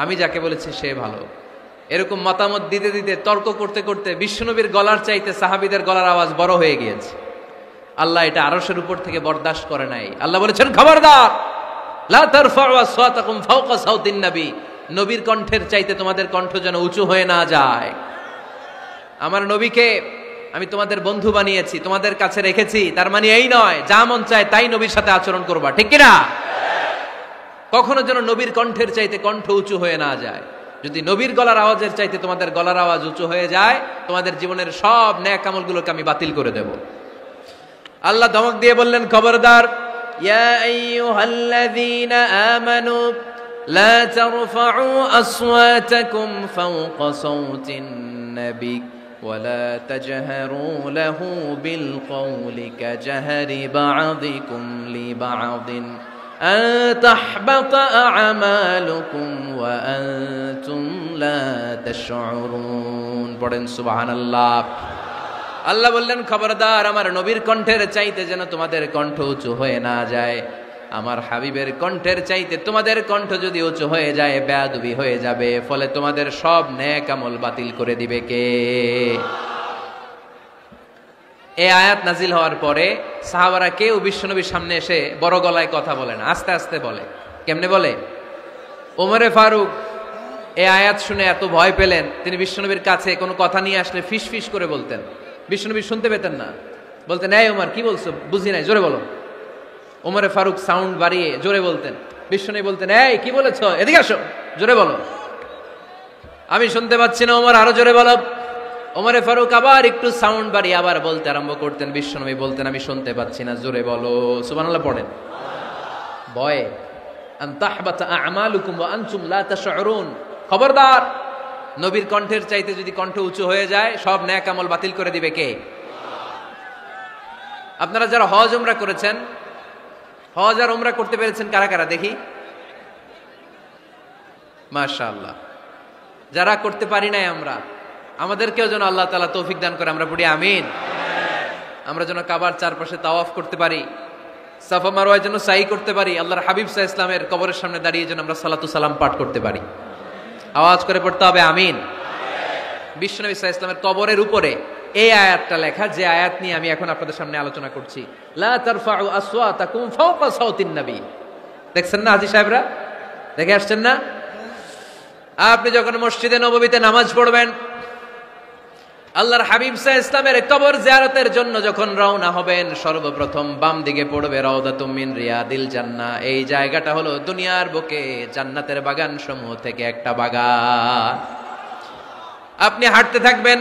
আমি যাকে বলেছি সে ভালো। এরকম মতামত দিতে দিতে, তর্ক করতে করতে বিশ্বনবীর গলার চাইতে সাহাবীদের গলার আওয়াজ বড় হয়ে গিয়েছে। আল্লাহ এটা আরশের উপর থেকে বরদাস্ত করে নাই। আল্লাহ বলেছেন, খবরদার, লা তারফাউ আসওয়াতাকুম ফাওকা সাউতিন নবী। নবীর কণ্ঠের চাইতে তোমাদের কণ্ঠ যেন উঁচু হয়ে না যায়। আমার নবীকে আমি তোমাদের বন্ধু বানিয়েছি, তোমাদের কাছে রেখেছি, তার মানে এই নয় যা মন চায় তাই নবীর সাথে আচরণ করবা, ঠিক কি না? কখনো যেন নবীর কণ্ঠের চাইতে কণ্ঠ উঁচু হয়ে না যায়। যদি নবীর গলার আওয়াজের চাইতে তোমাদের গলার আওয়াজ উঁচু হয়ে যায়, তোমাদের জীবনের সব নেক আমলগুলোকে আমি বাতিল করে দেব। আল্লাহ ধমক দিয়ে বললেন, খবরদার, ইয়া আইয়ুহাল্লাযীনা আমানু লা তারফাউ আসওয়াতাকুম ফাওকা সাউতিন নবী ولا تجهروا له بالقول كجهر بعضكم لبعض أن تحبط أعمالكم وأنتم لا تشعرون পড়েন সুবহানাল্লাহ। আল্লাহ বললেন, খবরদার, আমার নবীর কণ্ঠের চাইতে যেন তোমাদের কণ্ঠ উঁচু হয়ে না যায়। আমার হাবিবের কণ্ঠের চাইতে তোমাদের কণ্ঠ যদি উঁচু হয়ে যায়, বেয়াদবি হয়ে যাবে, ফলে তোমাদের সব নেক আমল বাতিল করে দিবে কে? এই আয়াত নাজিল হওয়ার পরে সাহাবারা কেউ বিশ্বনবীর সামনে এসে বড় গলায় কথা বলে না, আস্তে আস্তে বলে। কেমনে বলে? ওমরে ফারুক এই আয়াত শুনে এত ভয় পেলেন, তিনি বিশ্বনবীর কাছে কোনো কথা নিয়ে আসলে ফিস ফিস করে বলতেন। বিশ্বনবী শুনতে পেতেন না, বলতেন, এই ওমর কি বলছো, বুঝি নাই, জোরে বলো। ওমরে ফারুক সাউন্ড বাড়িয়ে জোরে বলতেন। বিশ্বনবী বলতেন, এই কি বলেছো, এদিকে আসো, জোরে বলো। আমি শুনতে পাচ্ছি না, ওমর আরো জোরে বলো। ওমরে ফারুক আবার একটু সাউন্ড বাড়িয়ে আবার বলতে আরম্ভ করতেন। বিশ্বনবী বলতেন, আমি শুনতে পাচ্ছি না, জোরে বলো। সুবহানাল্লাহ পড়েন। ভয়ে, আন তাহবাতা আমালুকুম ওয়া আনতুম লা তাশউরুন। খবরদার, নবীর কণ্ঠের চাইতে যদি কণ্ঠ উঁচু হয়ে যায়, সব নেক আমল বাতিল করে দিবে কে? আপনারা যারা হজ উমরা করেছেন, হজ আর উমরা করতে পেরেছেন কারা কারা দেখি? মাশাআল্লাহ। যারা করতে পারি নাই আমরা, আমাদেরকেও যেন আল্লাহ তাআলা তৌফিক দান করে, আমরা পড়ি আমিন। আমরা যেন কাবার চারপাশে তাওয়াফ করতে পারি, সাফা মারওয়ায় যেন সাই করতে পারি, আল্লাহর হাবিব সাল্লাল্লাহু আলাইহি ওয়াসাল্লামের কবরের সামনে দাঁড়িয়ে যেন আমরা সালাতু সালাম পাঠ করতে পারি। আওয়াজ করে পড়তে হবে আমিন। বিশ্বনবী সাল্লাল্লাহু আলাইহি ওয়াসাল্লামের কবরের উপরে এই আয়াতটা লেখা, যে আয়াত নিয়ে আমি এখন আপনাদের সামনে আলোচনা করছি। লা তারফাউ আসওয়াতাকুম ফাওকা সাওতিন নবী। দেখছেন না হাজী সাহেবরা, দেখে আসছেন না? আপনি যখন মসজিদে নববীতে নামাজ পড়বেন, আল্লাহর হাবিব সাল্লাল্লাহু আলাইহি ইসলামের কবর জিয়ারতের জন্য যখন রওনা হবেন, সর্বপ্রথম বাম দিকে পড়বে রাউদাতুম মিন রিয়াদিল জান্নাহ। এই জায়গাটা হলো দুনিয়ার বুকে জান্নাতের বাগান সমূহ থেকে একটা বাগান। আপনি হাঁটতে থাকবেন,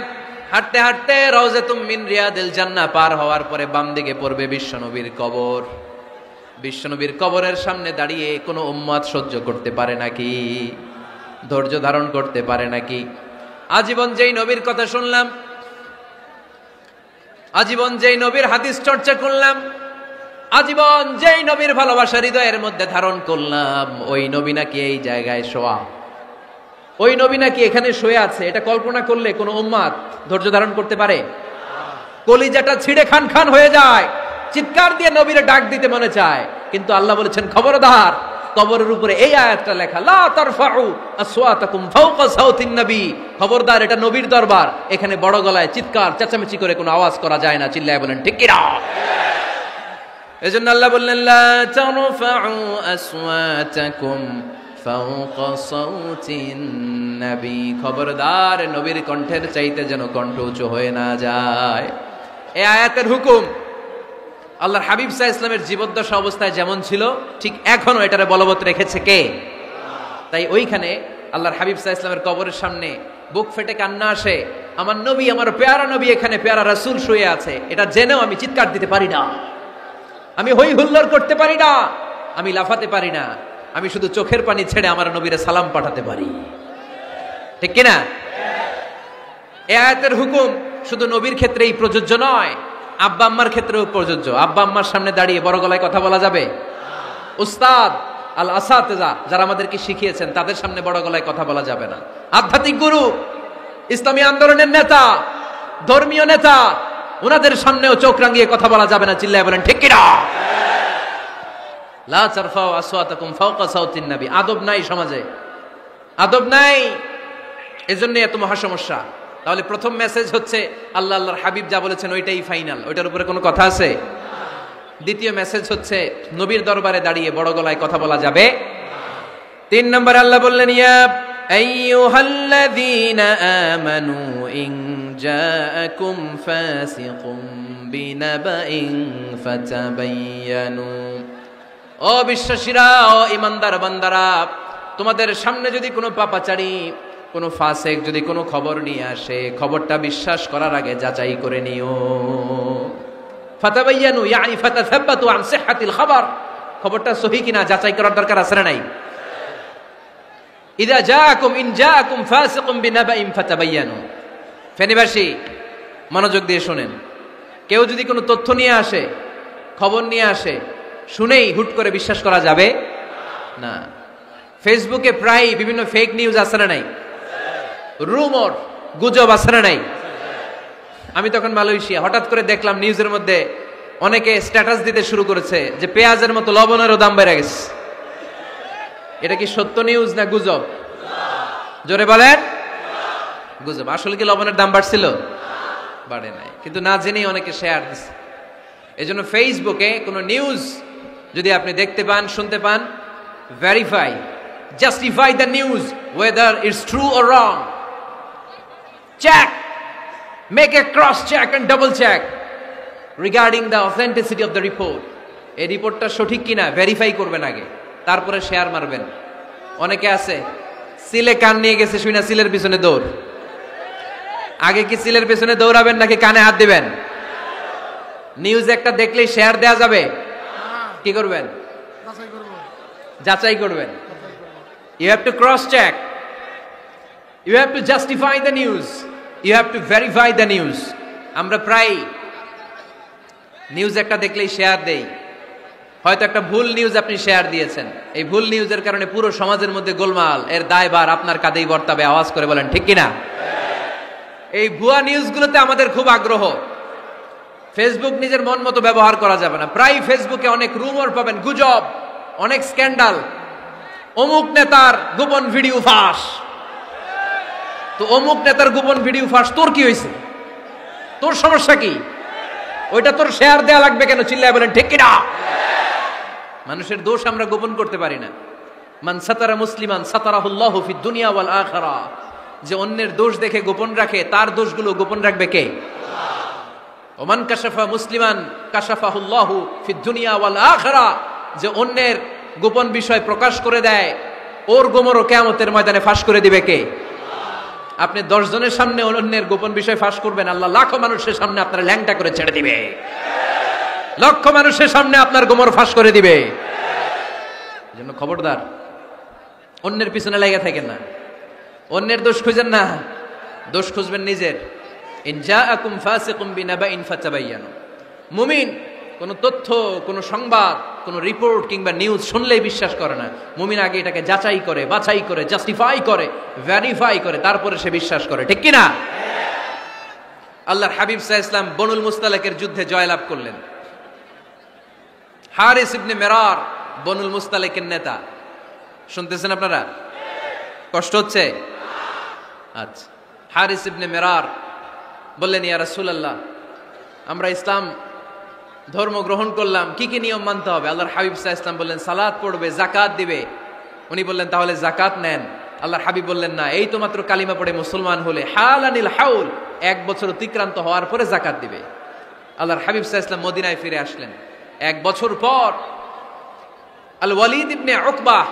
হাঁটতে হাঁটতে রাউজাতুম মিন রিয়াদিল জান্নাহ পার হওয়ার পরে বাম দিকে পড়বে বিশ্বনবীর কবর। বিশ্বনবীর কবরের সামনে দাঁড়িয়ে কোনো উম্মত সহ্য করতে পারে নাকি? ধৈর্য ধারণ করতে পারে নাকি? আজীবন যেই নবীর কথা শুনলাম, আজীবন যেই নবীর হাদিস চর্চা করলাম, আজীবন যেই নবীর ভালোবাসা হৃদয়ের মধ্যে ধারণ করলাম, ওই নবী নাকি এই জায়গায় শোয়া, ওই নবী নাকি এখানে শুয়ে আছে, এটা কল্পনা করলে কোনো উম্মত ধৈর্য ধারণ করতে পারে? কলিজাটা ছিঁড়ে খান খান হয়ে যায়, চিৎকার দিয়ে নবীরে ডাক দিতে মনে চায়। কিন্তু আল্লাহ বলেছেন খবরদার, কবরের উপরে এই আয়াতটা লেখা, লা তারফাউ আসওয়াতাকুম ফাওকা সাওতিন নবী। খবরদার, এটা নবীর দরবার, এখানে বড় গলায় চিৎকার চেঁচামেচি করে কোনো আওয়াজ করা যায় না। চিল্লায় বলেন ঠিক কিনা? এজন্য আল্লাহ বললেন লা তারফাউ আসওয়াতাকুম ফাওকা সাওতিন নবী। খবরদার, নবীর কণ্ঠের চাইতে যেন কণ্ঠ উঁচু হয়ে না যায়। এই আয়াতের হুকুম আল্লাহর হাবিব সাল্লাল্লাহু আলাইহি ইসলামের জীবদ্দশা অবস্থায় যেমন ছিল, ঠিক এখনো এটারে বলবৎ রেখেছে কে? তাই ওইখানে আল্লাহর হাবিব সাল্লাল্লাহু আলাইহি ইসলামের কবরের সামনে বুক ফেটে কান্না আসে, আমার নবী, আমার পেয়ারা নবী এখানে, পেয়ারা রাসূল শুয়ে আছে, এটা জেনেও আমি চিৎকার দিতে পারি না, আমি হই হুল্লোড় করতে পারি না, আমি লাফাতে পারি না, আমি শুধু চোখের পানি ছেড়ে আমার নবীরে সালাম পাঠাতে পারি। ঠিক কিনা? এই আয়াতের হুকুম শুধু নবীর ক্ষেত্রেই প্রযোজ্য নয়, আব্বা আম্মার ক্ষেত্রেও প্রযোজ্য। আব্বা আম্মার সামনে দাঁড়িয়ে বড় গলায় কথা বলা যাবে? উস্তাদ আল আসাতেজা যারা আমাদেরকে শিখিয়েছেন, তাদের সামনে বড় গলায় কথা বলা যাবে না। আধ্যাত্মিক গুরু, ইসলামী আন্দোলনের নেতা, ধর্মীয় নেতা, ওনাদের সামনেও চোখ রাঙিয়ে কথা বলা যাবে না। চিল্লায় বলেন ঠিক কিনা? লা তারফাউ আসওয়াতাকুম ফাওকা সাওতিন নবী। আদব নাই সমাজে, আদব নাই, এজন্য এত মহা সমস্যা। তাহলে প্রথম মেসেজ হচ্ছে আল্লাহ আল্লাহর হাবিব যা বলেছেন ওইটাই ফাইনাল, ওইটার উপরে কোনো কথা আছে? দ্বিতীয় মেসেজ হচ্ছে নবীর দরবারে দাঁড়িয়ে বড় গলায় কথা বলা যাবে। 3 নম্বরে আল্লাহ বললেন, ইয়া আইয়ুহাল্লাযীনা আমানু ইন জাআকুম ফাসিকুম বিনাবাইন ফাতাবায়ানু। ও বিশ্বাসীরা, ও ঈমানদার বান্দারা, তোমাদের সামনে যদি কোনো পাপাচারী, কোনো ফাসেক যদি কোনো খবর নিয়ে আসে, খবরটা বিশ্বাস করার আগে যাচাই করে নিও। ফাতাবায়ানু ইয়ানি ফাতাসাব্বাতু আন সিহহাতিল খবর, খবরটা সহিহ কিনা যাচাই করার দরকার আছে না নাই? ইযা জাআকুম ইন জাআকুম ফাসিকুম বিনাবাইন ফাতাবায়ানু। ফেনীবাসী মনোযোগ দিয়ে শুনেন, কেউ যদি কোনো তথ্য নিয়ে আসে, খবর নিয়ে আসে, শুনেই হুট করে বিশ্বাস করা যাবে না। ফেসবুকে প্রায় বিভিন্ন ফেক নিউজ আছে না নাই? রুমর, গুজব আছে না নাই? আমি তখন মালয়েশিয়া, হঠাৎ করে দেখলাম নিউজের মধ্যে অনেকে স্ট্যাটাস দিতে শুরু করেছে যে পেঁয়াজের মতো লবণেরও দাম বেড়ে গেছে। এটা কি সত্য নিউজ না গুজব? জোরে বলেন। গুজব। আসলে কি লবণের দাম বাড়ছিল? বাড়ে নাই, কিন্তু না জেনেই অনেকে শেয়ার দিচ্ছে। এজন্য ফেসবুকে কোনো নিউজ যদি আপনি দেখতে পান, শুনতে পান, verify, justify the news whether it's true or wrong. Check, make a cross check and double check regarding the authenticity of the report. এই রিপোর্টটা সঠিক কিনা ভেরিফাই করবেন আগে, তারপরে শেয়ার মারবেন। অনেকে আছে সিলে কান নিয়ে গেছে, শুনে সিলের পিছনে দৌড়। আগে কি সিলের পিছনে দৌড়াবেন নাকি কানে হাত দিবেন? নিউজ একটা দেখলেই শেয়ার দেয়া যাবে? কি করবেন? যাচাই করবেন। You have to cross check, you have to justify the news, you have to verify the news. আমরা প্রায় নিউজ একটা দেখলেই শেয়ার দেই। হয়তো একটা ভুল নিউজ আপনি শেয়ার দিয়েছেন, এই ভুল নিউজের কারণে পুরো সমাজের মধ্যে গোলমাল, এর দায়ভার আপনার কাঁধেই বর্তাবে। আওয়াজ করে বলেন ঠিক কিনা? এই ভুয়া নিউজগুলোতে আমাদের খুব আগ্রহ। ফেসবুক নিজের মন মতো ব্যবহার করা যাবে না। প্রায় ফেসবুকে অনেক রুমর পাবেন, গুজব, অনেক স্ক্যান্ডাল। অমুক নেতার গোপন ভিডিও ফাঁস, তো অমুক নেতার গোপন ভিডিও ফাঁস, তোর কি হয়েছে? তোর সমস্যা কি? ওইটা তোর শেয়ার দেয়া লাগবে কেন? চিল্লায় বলেন ঠিক কিনা? মানুষের দোষ আমরা গোপন করতে পারি না। মান সাতারা মুসলিমান সাতারাহুল্লাহু ফিদ দুনিয়া ওয়াল আখিরা, যে অন্যের দোষ দেখে গোপন রাখে তার দোষগুলো গোপন রাখবে কে? ওমান কাশাফা মুসলিমান কাশাফাহুল্লাহু ফিদ দুনিয়া ওয়াল আখিরা, যে অন্যের গোপন বিষয় প্রকাশ করে দেয় ওর গোমরও কিয়ামতের ময়দানে ফাঁস করে দিবে কে? আপনি 10 জনের সামনে অন্যের গোপন বিষয় ফাঁস করবেন, আল্লাহ লাখো মানুষের সামনে আপনার ল্যাংটা করে ছেড়ে দিবে, লক্ষ মানুষের সামনে আপনার গোমর ফাঁস করে দিবে। এজন্য খবরদার, অন্যের পিছনে লেগে থাকেন না, অন্যের দোষ খুঁজেন না, দোষ খুঁজবেন নিজের। ইন জাআকুম ফাসিকুম বিনাবাইন ফাতাবায়ানু। মুমিন কোন তথ্য, কোন সংবাদ, কোন রিপোর্ট কিংবা নিউজ শুনলেই বিশ্বাস করে না। মুমিন আগে এটাকে যাচাই করে, বাছাই করে, জাস্টিফাই করে, ভেরিফাই করে, তারপরে সে বিশ্বাস করে, ঠিক কি না? আল্লাহর হাবিব সাল্লাল্লাহু আলাইহি ওয়াসাল্লাম বনুল মুস্তালিকের যুদ্ধে জয়লাভ করলেন। হারিস ইবনে মিরার বনুল মুস্তালিকের নেতা। শুনতেছেন আপনারা? কষ্ট হচ্ছে? আচ্ছা, হারিস ইবনে মিরার বললেন, ইয়া রাসূলুল্লাহ, আমরা ইসলাম ধর্ম গ্রহণ করলাম, কি কি নিয়ম মানতে হবে? আল্লাহর হাবিব সাল্লাল্লাহু আলাইহি ওয়াসাল্লাম বললেন, সালাত পড়বে, যাকাত দিবে। উনি বললেন, তাহলে যাকাত নেন। আল্লাহর হাবিব বললেন, না, এই তো মাত্র কালিমা পড়ে মুসলমান হলে হালানিল হাউল, 1 বছর অতিক্রান্ত হওয়ার পরে যাকাত দিবে। আল্লাহর হাবিব সাল্লাল্লাহু আলাইহি ওয়াসাল্লাম মদিনায় ফিরে আসলেন। 1 বছর পর আল ওয়ালিদ ইবনে উকবাহ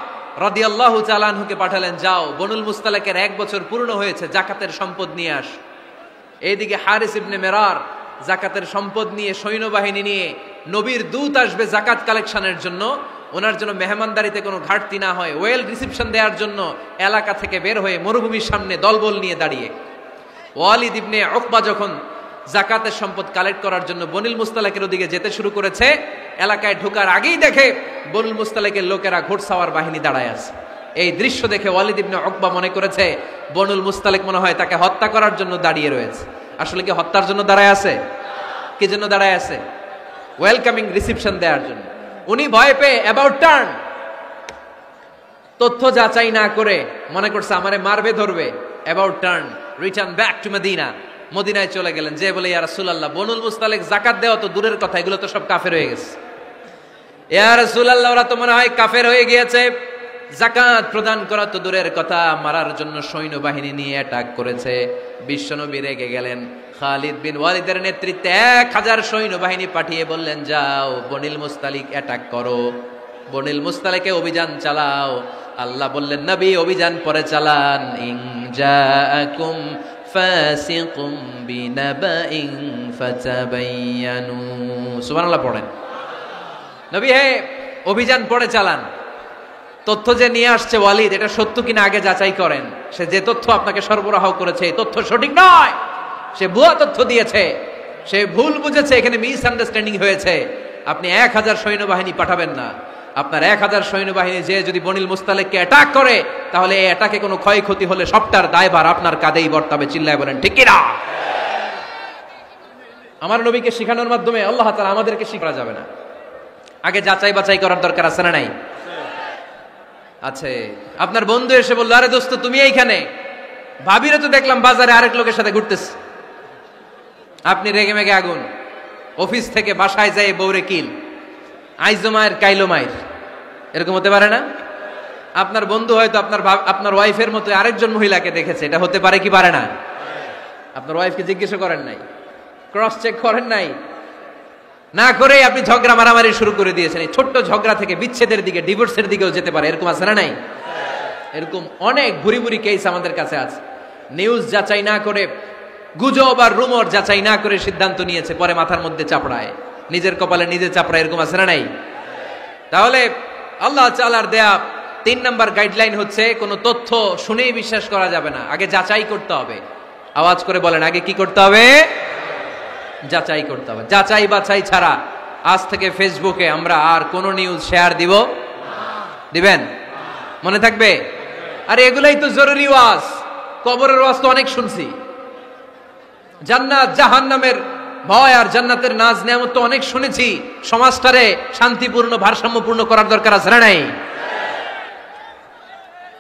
রাদিয়াল্লাহু তাআলা আনহুকে পাঠালেন, যাও বনুল মুস্তালিকের 1 বছর পূর্ণ হয়েছে, যাকাতের সম্পদ নিয়ে আস। এইদিকে হারিস ইবনে মিরার যাকাতের সম্পদ নিয়ে, সৈন্যবাহিনী নিয়ে, নবীর দূত আসবে যাকাত কালেকশনের জন্য, ওনার জন্য মেহমানদারিতে কোনো ঘাটতি না হয়, ওয়েল রিসিপশন দেওয়ার জন্য এলাকা থেকে বের হয়ে মরুভূমির সামনে দলবল নিয়ে দাঁড়িয়ে। ওয়ালিদ ইবনে উকবা যখন যাকাতের সম্পদ কালেক্ট করার জন্য বনুল মুস্তালিকের ওদিকে যেতে শুরু করেছে, এলাকায় ঢোকার আগেই দেখে বনুল মুস্তালিকের লোকেরা ঘোড়সাওয়ার বাহিনী দাঁড়ায় আছে। এই দৃশ্য দেখে ওয়ালিদ ইবনে উকবা মনে করেছে বনুল মুস্তালিক মনে হয় তাকে হত্যা করার জন্য দাঁড়িয়ে রয়েছে। আসলে কি হত্যার জন্য দাঁড়ায় আছে? কি জন্য দাঁড়ায় আছে? ওয়েলকামিং রিসিপশন দেওয়ার জন্য। উনি ভয় পেয়ে অ্যাবাউট টার্ন, তথ্য যাচাই না করে মনে করছে আমারে মারবে, ধরবে, about turn, return back to Medina. মদিনায় চলে গেলেন, যে বলে, ইয়া রাসূলুল্লাহ, বনুল মুস্তালিক যাকাত দেওয়া তো দূরের কথা, এগুলো তো সব কাফের হয়ে গেছে। ইয়া রাসূলুল্লাহ, ওরা তো মনে হয় কাফের হয়ে গিয়েছে, যাকাত প্রদান করা তো দূরের কথা, মারার জন্য সৈন্যবাহিনী নিয়ে অ্যাটাক করেছে। বিশ্বনবী রেগে গেলেন। খালিদ বিন ওয়ালিদের নেতৃত্বে 1000 সৈন্যবাহিনী পাঠিয়ে বললেন, যাও বনুল মুস্তালিক অ্যাটাক করো, বনুল মুস্তালিকে অভিযান চালাও। আল্লাহ বললেন, নবী অভিযান পরে চালান। ইন জাআকুম ফাসিকুম বিনাবাইন ফাতাবায়ানু। সুবহানাল্লাহ পড়েন। নবী হে, অভিযান পরে চালান। তথ্য যে নিয়ে আসছে ওয়ালিদ, এটা সত্য কিনা আগে যাচাই করেন। সে যে তথ্য আপনাকে সরবরাহ করেছে, এই তথ্য সঠিক নয়, সে ভুয়া তথ্য দিয়েছে, সে ভুল বুঝেছে, এখানে মিস আন্ডারস্ট্যান্ডিং হয়েছে। আপনি 1000 সৈন্যবাহিনী পাঠাবেন না। আপনার 1000 সৈন্যবাহিনী যে যদি বনুল মুস্তালিককে অ্যাটাক করে, তাহলে এই অ্যাটাকে কোনো ক্ষয়ক্ষতি হলে সবটার দায়ভার আপনার কাঁধেই বর্তাবে। চিল্লায় বলেন ঠিক কিনা? আমার নবীকে শিখানোর মাধ্যমে আল্লাহ তাআলা আমাদেরকে শিখা যাবে না। আগে যাচাই বাছাই করার দরকার আছে না নাই? আছে। আপনার বন্ধু এসে বলল, আরে দোস্ত তুমি এইখানে, ভাবিরে তো দেখলাম বাজারে আরেক লোকের সাথে ঘুরতেছে। আপনি রেগে মেগে আগুন, অফিস থেকে বাসায় যায় বউরে কিল, আইজো মায়ের কাইলো মায়ের, এরকম হতে পারে না? আপনার বন্ধু হয়তো আপনার ওয়াইফের মতো আরেকজন মহিলাকে দেখেছে, এটা হতে পারে কি পারে না? আপনার ওয়াইফকে জিজ্ঞেস করেন নাই, ক্রস চেক করেন নাই, না করে আপনি ঝগড়া মারামারি শুরু করে দিয়েছেন। এই ছোট্ট ঝগড়া থেকে বিচ্ছেদের দিকে, ডিভোর্সের দিকেও যেতে পারে, এরকম আছে না নাই? এরকম অনেক ভুরি ভুরি কেস আমাদের কাছে আছে। নিউজ যাচাই না করে, গুজব আর রুমর যাচাই না করে সিদ্ধান্ত নিয়েছে, পরে মাথার মধ্যে চাপড়ায়, নিজের কপালে নিজে চাপড়ায়, এরকম আছে না নাই? তাহলে আল্লাহ তাআলার দেয়া 3 নাম্বার গাইডলাইন হচ্ছে, কোনো তথ্য শুনেই বিশ্বাস করা যাবে না, আগে যাচাই করতে হবে। আওয়াজ করে বলেন, আগে কি করতে হবে? যাচাই করতে হবে। যাচাই বাছাই ছাড়া আজ থেকে ফেসবুকে আমরা আর কোন নিউজ শেয়ার দিব? দিবেন? মনে থাকবে? আরে এগুলাই তো জরুরি ওয়াজ। কবরের ওয়াজ তো অনেক শুনছি, জান্নাত জাহান্নামের ভয় আর জান্নাতের নাজ নেয়ামত তো অনেক শুনেছি। সমাজটারে শান্তিপূর্ণ, ভারসাম্যপূর্ণ করার দরকার আছে না নাই?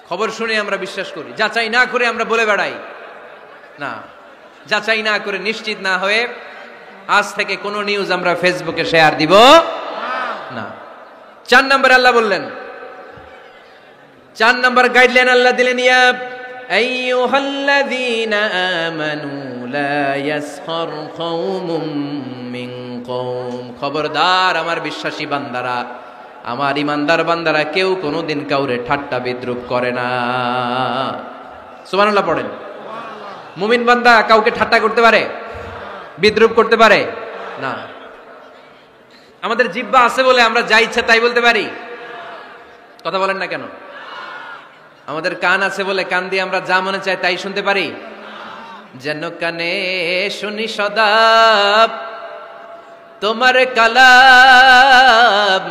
খবর শুনে আমরা বিশ্বাস করি, যাচাই না করে আমরা বলে বেড়াই না। যাচাই না করে, নিশ্চিত না হয়ে আজ থেকে কোনো নিউজ আমরা ফেসবুকে শেয়ার দিব না। 4 নম্বর আল্লাহ বললেন, 4 নম্বর গাইডলাইন আল্লাহ দিলেন, ইয়া আইয়ুহাল্লাযীনা আমানু লা ইয়াসখার কওমুম মিন কওম। খবরদার আমার বিশ্বাসী বান্দারা, আমার ইমানদার বান্দারা, কেউ কোনোদিন কাউরে ঠাট্টা বিদ্রুপ করে না। সুবহানাল্লাহ পড়েন। মুমিন বান্দা কাউকে ঠাট্টা করতে পারে, বিদ্রুপ করতে পারে না। আমাদের জিহ্বা আছে বলে আমরা যা ইচ্ছা তাই বলতে পারি, কথা বলেন না কেন? আমাদের কান আছে বলে কান দিয়ে আমরা যা মনে চাই তাই শুনতে পারি। যেন কানে শুনি সদা তোমার কালাম,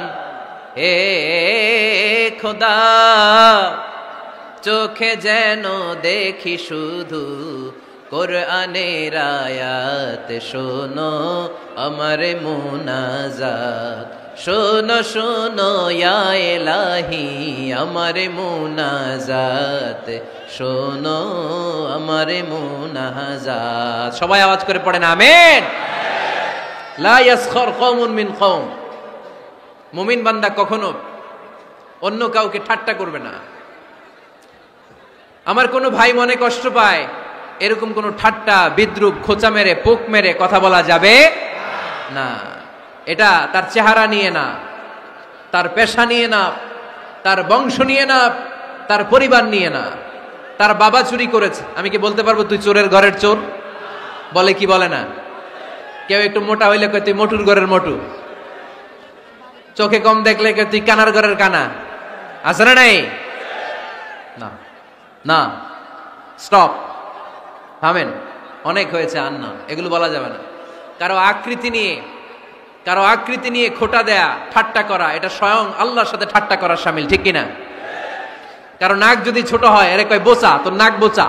হে খোদা চোখে যেন দেখি শুধু কোরআনের আয়াত। শোনো আমার মুনাজাত, শোনো শোনো ইয়া ইলাহি আমার মুনাজাত, শোনো আমার মুনাজাত। সবাই আওয়াজ করে পড়েন আমিন। লা ইয়াসখার কওমুন মিন কওম। মুমিন বান্দা কখনো অন্য কাউকে ঠাট্টা করবে না। আমার কোনো ভাই মনে কষ্ট পায়, এরকম কোনো ঠাট্টা বিদ্রুপ খোঁচা মেরে পোক মেরে কথা বলা যাবে না। এটা তার চেহারা নিয়ে না, তার পেশা নিয়ে না, তার বংশ নিয়ে না, তার পরিবার নিয়ে না। তার বাবা চুরি করেছে, আমি কি বলতে পারবো তুই চোরের ঘরের চোর? বলে কি বলে না? কেউ একটু মোটা হইলে কয় তুই মোটুর ঘরের মোটু, চোখে কম দেখলে কয় তুই কানার ঘরের কানা। আছে না নাই? না না, স্টপ, থামেন, অনেক হয়েছে, আর না, এগুলো বলা যাবে না। কারো আকৃতি নিয়ে খোটা দেয়া, ঠাট্টা করা, এটা স্বয়ং আল্লাহর সাথে ঠাট্টা করা শামিল, ঠিক কিনা? কারো নাক যদি ছোট হয়, এর কয় বোচা, তোর নাক বোচা।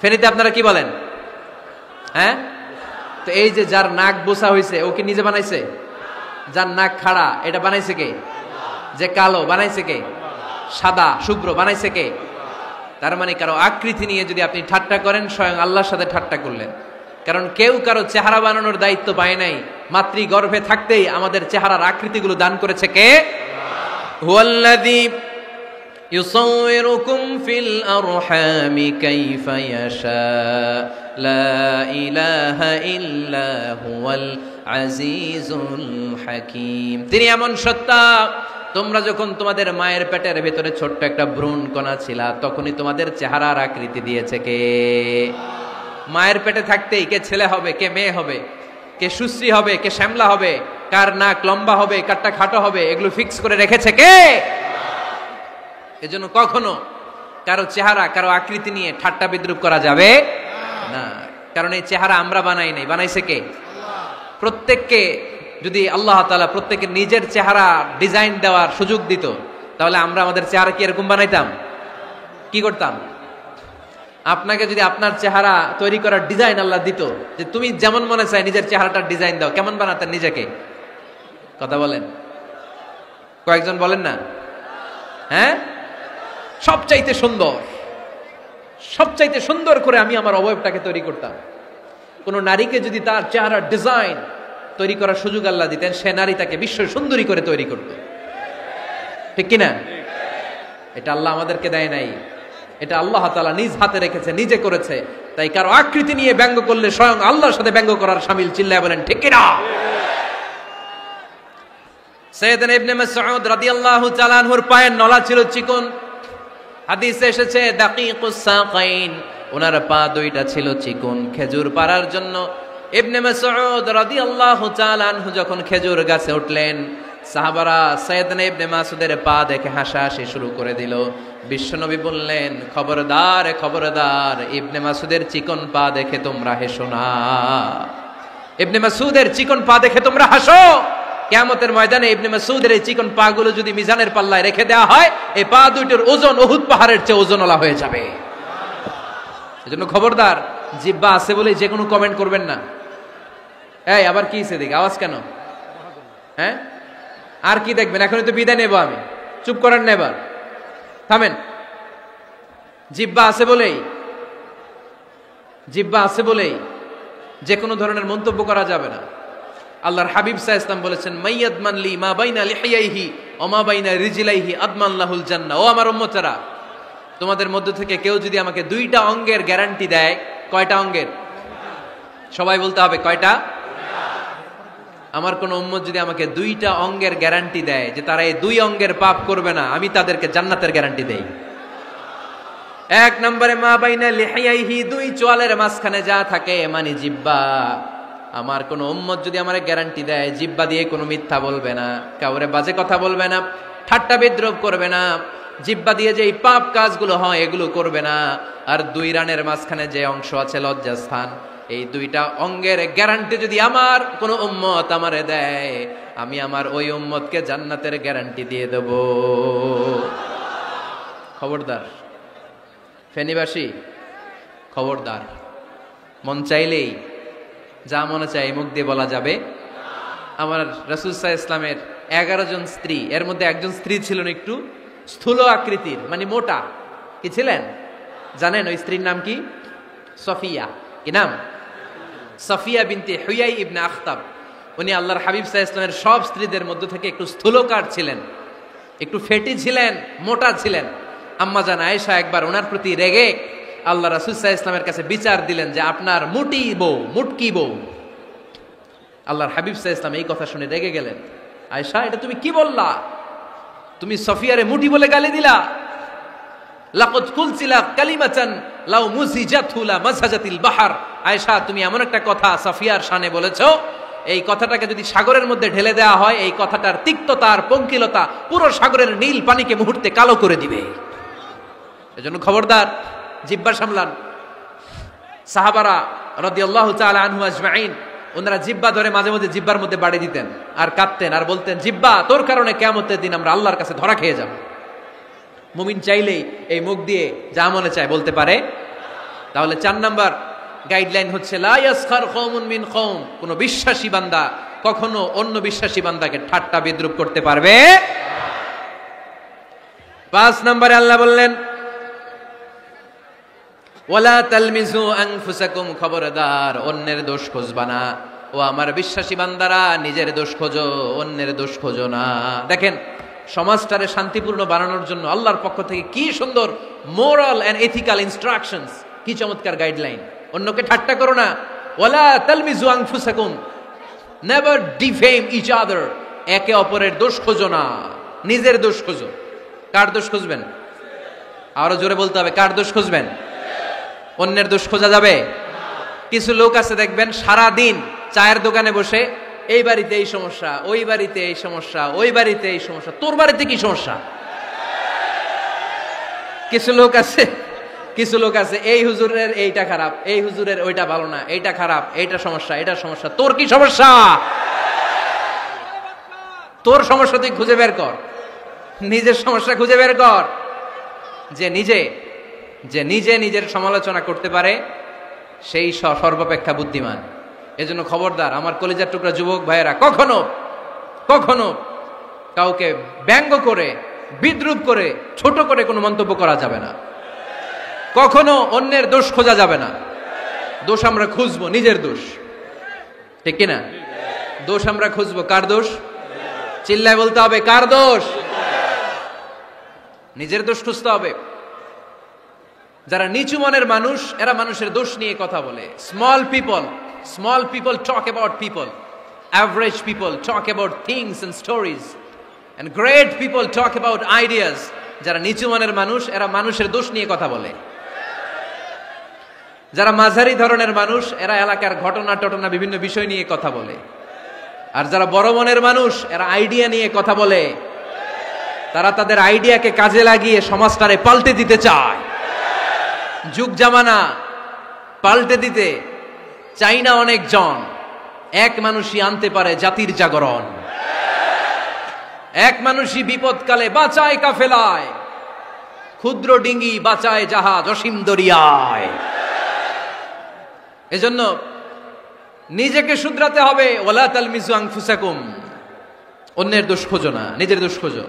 ফেনীতে আপনারা কি বলেন? হ্যাঁ, তো এই যে যার নাক বোচা হয়েছে, ও কি নিজে বানাইছে? যার নাক খাড়া, এটা বানাইছে কে? যে কালো, বানাইছে কে? সাদা শুভ্র, বানাইছে কে? তার মানে কারো আকৃতি নিয়ে যদি আপনি ঠাট্টা করেন, স্বয়ং আল্লাহর সাথে ঠাট্টা করলেন। কারণ কেউ কারো চেহারা বানানোর দায়িত্ব পায় নাই। মাতৃ গর্ভে থাকতেই আমাদের চেহারার আকৃতিগুলো দান করেছে কে? হুয়াল্লাযী ইউসাউইরুকুম ফিল আরহামি কাইফা ইয়াশা লা ইলাহা ইল্লা হুয়াল আজিজুল হাকীম। তিনি এমন সত্তা, তোমরা যখন তোমাদের মায়ের পেটের ভেতরে ছোট্ট একটা ভ্রূণ কণা ছিলা, তখনই তোমাদের চেহারার আকৃতি দিয়েছে কে? মায়ের পেটে থাকতেই কে ছেলে হবে, কে মেয়ে হবে, কে সুশ্রী হবে, কে শ্যামলা হবে, কার নাক লম্বা হবে, কারটা খাটো হবে, এগুলো ফিক্স করে রেখেছে কে? এজন্য কখনো কারো চেহারা, কারো আকৃতি নিয়ে ঠাট্টা বিদ্রুপ করা যাবে না। কারণ এই চেহারা আমরা বানাই নাই, বানাইছে কে? প্রত্যেককে যদি আল্লাহ তাআলা প্রত্যেকের নিজের চেহারা ডিজাইন দেওয়ার সুযোগ দিত, তাহলে আমরা আমাদের চেহারা কি এরকম বানাইতাম? কি করতাম? আপনাকে যদি আপনার চেহারা তৈরি করার ডিজাইন আল্লাহ দিত, যে তুমি যেমন মনে চাই নিজের চেহারাটার ডিজাইন দাও, কেমন বানাতেন নিজেকে? কথা বলেন, কয়েকজন বলেন না? হ্যাঁ, সবচাইতে সুন্দর করে আমি আমার অবয়বটাকে তৈরি করতাম। কোন নারীকে যদি তার চেহারার ডিজাইন তৈরি করার সুযোগ আল্লাহ দিতেন, সে নারী তাকে বিশ্ব সুন্দরী করে তৈরি করত, ঠিক কিনা? এটা আল্লাহ আমাদেরকে দেয় নাই, এটা আল্লাহ তাআলা নিজ হাতে রেখেছে, নিজে করেছে। তাই কারো আকৃতি নিয়ে ব্যঙ্গ করলে স্বয়ং আল্লাহর সাথে ব্যঙ্গ করার শামিল। চিল্লায় বলেন ঠিক কিনা? সাইয়েদনা ইবনে মাসউদ রাদিয়াল্লাহু তাআলা আনহুর পায়ের নলা ছিল চিকন। হাদিসে এসেছে দাকিকুস সাকাইন, ওনার পা দুইটা ছিল চিকন। খেজুর পাড়ার জন্য ইবনে মাসউদ রাদিয়াল্লাহু তাআলা আনহু যখন খেজুর গাছে উঠলেন, সাহাবারা সাইয়েদনা ইবনে মাসউদের পা দেখে হাসাহাসি শুরু করে দিল। বিশ্বনবী বললেন, খবরদার খবরদার, ইবনে মাসউদের চিকন পা দেখে তোমরা হেসো না। ইবনে মাসউদের চিকন পা দেখে তোমরা হাসো। কিয়ামতের ময়দানে ইবনে মাসউদের এই চিকন পা গুলো যদি মিজানের পাল্লায় রেখে দেওয়া হয়, এই পা দুইটার ওজন উহুদ পাহাড়ের চেয়ে ওজনওয়ালা হয়ে যাবে। এজন্য খবরদার, জিহ্বা আছে বলে যে কোনো কমেন্ট করবেন না। এই আবার কি সেদিক আওয়াজ কেন? হ্যাঁ, আর কি দেখবেন? এখনই তো বিদায় নেব আমি, চুপ করেন না, এবার থামেন। জিহ্বা আছে বলেই জিহ্বা আছে বলেই যে কোনো ধরনের মন্তব্য করা যাবে না। আল্লাহর হাবিব সাল্লাল্লাহু আলাইহি ওয়াসাল্লাম বলেছেন, মাইয়াদমান লি মা বাইনা লিহিয়াইহি ওয়া মা বাইনা রিজলাইহি আদমান লাহুল জান্নাহ। ও আমার উম্মতেরা, তোমাদের মধ্য থেকে কেউ যদি আমাকে দুইটা অঙ্গের গ্যারান্টি দেয়, কয়টা অঙ্গের? সবাই বলতে হবে, কয়টা? আমার কোন উম্মত যদি আমাকে দুইটা অঙ্গের গ্যারান্টি দেয় যে তারা এই দুই অঙ্গের পাপ করবে না, আমি তাদেরকে জান্নাতের গ্যারান্টি দেই। এক নম্বরে মা বাইনা লিহিয়াইহি, দুই চোয়ালের মাঝখানে যা থাকে মানে জিহ্বা। আমার কোন উম্মত যদি আমার গ্যারান্টি দেয় জিহ্বা দিয়ে কোনো মিথ্যা বলবে না, কাউরে বাজে কথা বলবে না, ঠাট্টা বিদ্রূপ করবে না, জিহ্বা দিয়ে যে পাপ কাজগুলো হয় এগুলো করবে না, আর দুই রানের মাঝখানে যে অংশ আছে লজ্জাস্থান, এই দুইটা অঙ্গের গ্যারান্টি যদি আমার কোন উম্মত আমারে দেয়, আমি আমার ওই উম্মতকে জান্নাতের গ্যারান্টি দিয়ে দেব। খবরদার ফেনীবাসী, খবরদার। মন চাইলেই যা মনে চাই মুখ দিয়ে বলা যাবে। আমার রাসূল সাল্লাল্লাহু আলাইহি ওয়াসাল্লামের 11 জন স্ত্রী, এর মধ্যে একজন স্ত্রী ছিলেন একটু স্থূল আকৃতির, মানে মোটা। কি ছিলেন জানেন? ওই স্ত্রীর নাম কি? সফিয়া। কি নাম? সফিয়া বিনতে হুয়াই ইবনে আখতাব। উনি আল্লাহর হাবিব সাল্লাল্লাহু আলাইহি ওয়াসাল্লামের সব স্ত্রীদের মধ্যে থেকে একটু স্থূলকার ছিলেন, একটু ফেটি ছিলেন, মোটা ছিলেন। আম্মা জান আয়েশা একবার ওনার প্রতি রেগে আল্লাহ রাসূল সাল্লাল্লাহু আলাইহি ওয়াসাল্লামের কাছে বিচার দিলেন যে আপনার মুটি বউ, মুটকি বউ। আল্লাহর হাবিব সাল্লাল্লাহু আলাইহি ওয়াসাল্লাম এই কথা শুনে রেগে গেলেন। আয়েশা, এটা তুমি কি বললা? তুমি সফিয়ারে মুটি বলে গালি দিলা। লাকাদ কুলতিলা কালিমাতান লাউ মুজিজাতু লা মাসাজাতিল বাহর। আয়েশা, তুমি এমন একটা কথা সফিয়ার শানে বলেছো, এই কথাটাকে যদি সাগরের মধ্যে ঢেলে দেওয়া হয়, এই কথাটার তিক্ততা আর পঙ্কিলতা পুরো সাগরের নীল পানিকে মুহূর্তে কালো করে দিবে। এজন্য খবরদার, জিহ্বা সামলান। সাহাবারা রাদিয়াল্লাহু তাআলা আনহু আজমাইন, ওনারা জিহ্বা ধরে মাঝে মাঝে জিহ্বার মধ্যে বাড়ি দিতেন আর কাঁদতেন আর বলতেন, জিহ্বা, তোর কারণে কিয়ামতের দিন আমরা আল্লাহর কাছে ধরা খেয়ে যাব। মুমিন চাইলেই এই মুখ দিয়ে যা মনে চায় বলতে পারে। তাহলে 4 নাম্বার গাইডলাইন হচ্ছে লা ইয়াসখার কওমুন মিন কওম, কোন বিশ্বাসী বান্দা কখনো অন্য বিশ্বাসী বান্দাকে ঠাট্টা বিদ্রূপ করতে পারবে। 5 নম্বরে আল্লাহ বললেন, ওয়ালা তালমিজু আনফুসাকুম, খবরদার অন্যের দোষ খুঁজবা না। ও আমার বিশ্বাসী বান্দারা, নিজের দোষ খোঁজো, অন্যের দোষ খোঁজো না। দেখেন সমাজটারে শান্তিপূর্ণ বানানোর জন্য আল্লাহর পক্ষ থেকে কি সুন্দর মোরাল এন্ড এথিক্যাল ইনস্ট্রাকশনস, কি চমৎকার গাইডলাইন। অন্যকে ঠাট্টা করো না। ওয়ালা তালমিজু আনফুসাকুম, নেভার ডিফেম ইচ আদার, একে অপরের দোষ খোঁজো না, নিজের দোষ খোঁজো। কার দোষ খুঁজবেন? আরো জোরে বলতে হবে, কার দোষ খুঁজবেন? অন্যের দোষ খোঁজা যাবে? কিছু লোক আছে দেখবেন সারা দিন চায়ের দোকানে বসে, এই বাড়িতে এই সমস্যা, ওই বাড়িতে এই সমস্যা, ওই বাড়িতে এই সমস্যা, তোর বাড়িতে কি সমস্যা? কিছু লোক আছে এই হুজুরের এইটা খারাপ, এই হুজুরের ওইটা ভালো না, এইটা খারাপ, এইটা সমস্যা, এটা সমস্যা, তোর কি সমস্যা? তোর সমস্যা তুই খুঁজে বের কর, নিজের সমস্যা খুঁজে বের কর। যে নিজে নিজের সমালোচনা করতে পারে সেই সর্বাপেক্ষা বুদ্ধিমান। এজন্য খবরদার আমার কলিজার টুকরা যুবক ভাইয়েরা, কখনো কাউকে ব্যঙ্গ করে, বিদ্রূপ করে, ছোট করে কোনো মন্তব্য করা যাবে না। কখনো অন্যের দোষ খোঁজা যাবে না। দোষ আমরা খুঁজবো, নিজের দোষ, ঠিক কিনা? দোষ আমরা খুঁজবো, কার দোষ? চিল্লায় বলতে হবে, কার দোষ? নিজের দোষ খুঁজতে হবে। যারা নিচু মনের মানুষ, এরা মানুষের দোষ নিয়ে কথা বলে। Small people talk about people, average people talk about things and stories, and great people talk about ideas. যারা নিচু মনের মানুষ, এরা মানুষের দোষ নিয়ে কথা বলে। যারা মাঝারি ধরনের মানুষ, এরা এলাকার ঘটনা বিভিন্ন বিষয় নিয়ে কথা বলে। আর যারা বড় মনের মানুষ, এরা আইডিয়া নিয়ে কথা বলে। তারা তাদের আইডিয়াকে কাজে লাগিয়ে সমাজটারে পাল্টে দিতে চায়। যুগ জামানা পাল্টে দিতে চাই না অনেকজন, এক মানুষই আনতে পারে জাতির জাগরণ। এক মানুষই বিপদকালে বাঁচায় কাফেলায়, ক্ষুদ্র ডিঙ্গি বাঁচায় জাহাজ অসীম দরিয়ায়। এজন্য নিজেকে শুধরাতে হবে। ওয়ালা তালমিজু আনফুসাকুম, অন্যের দোষ খোঁজো না, নিজের দোষ খোঁজো।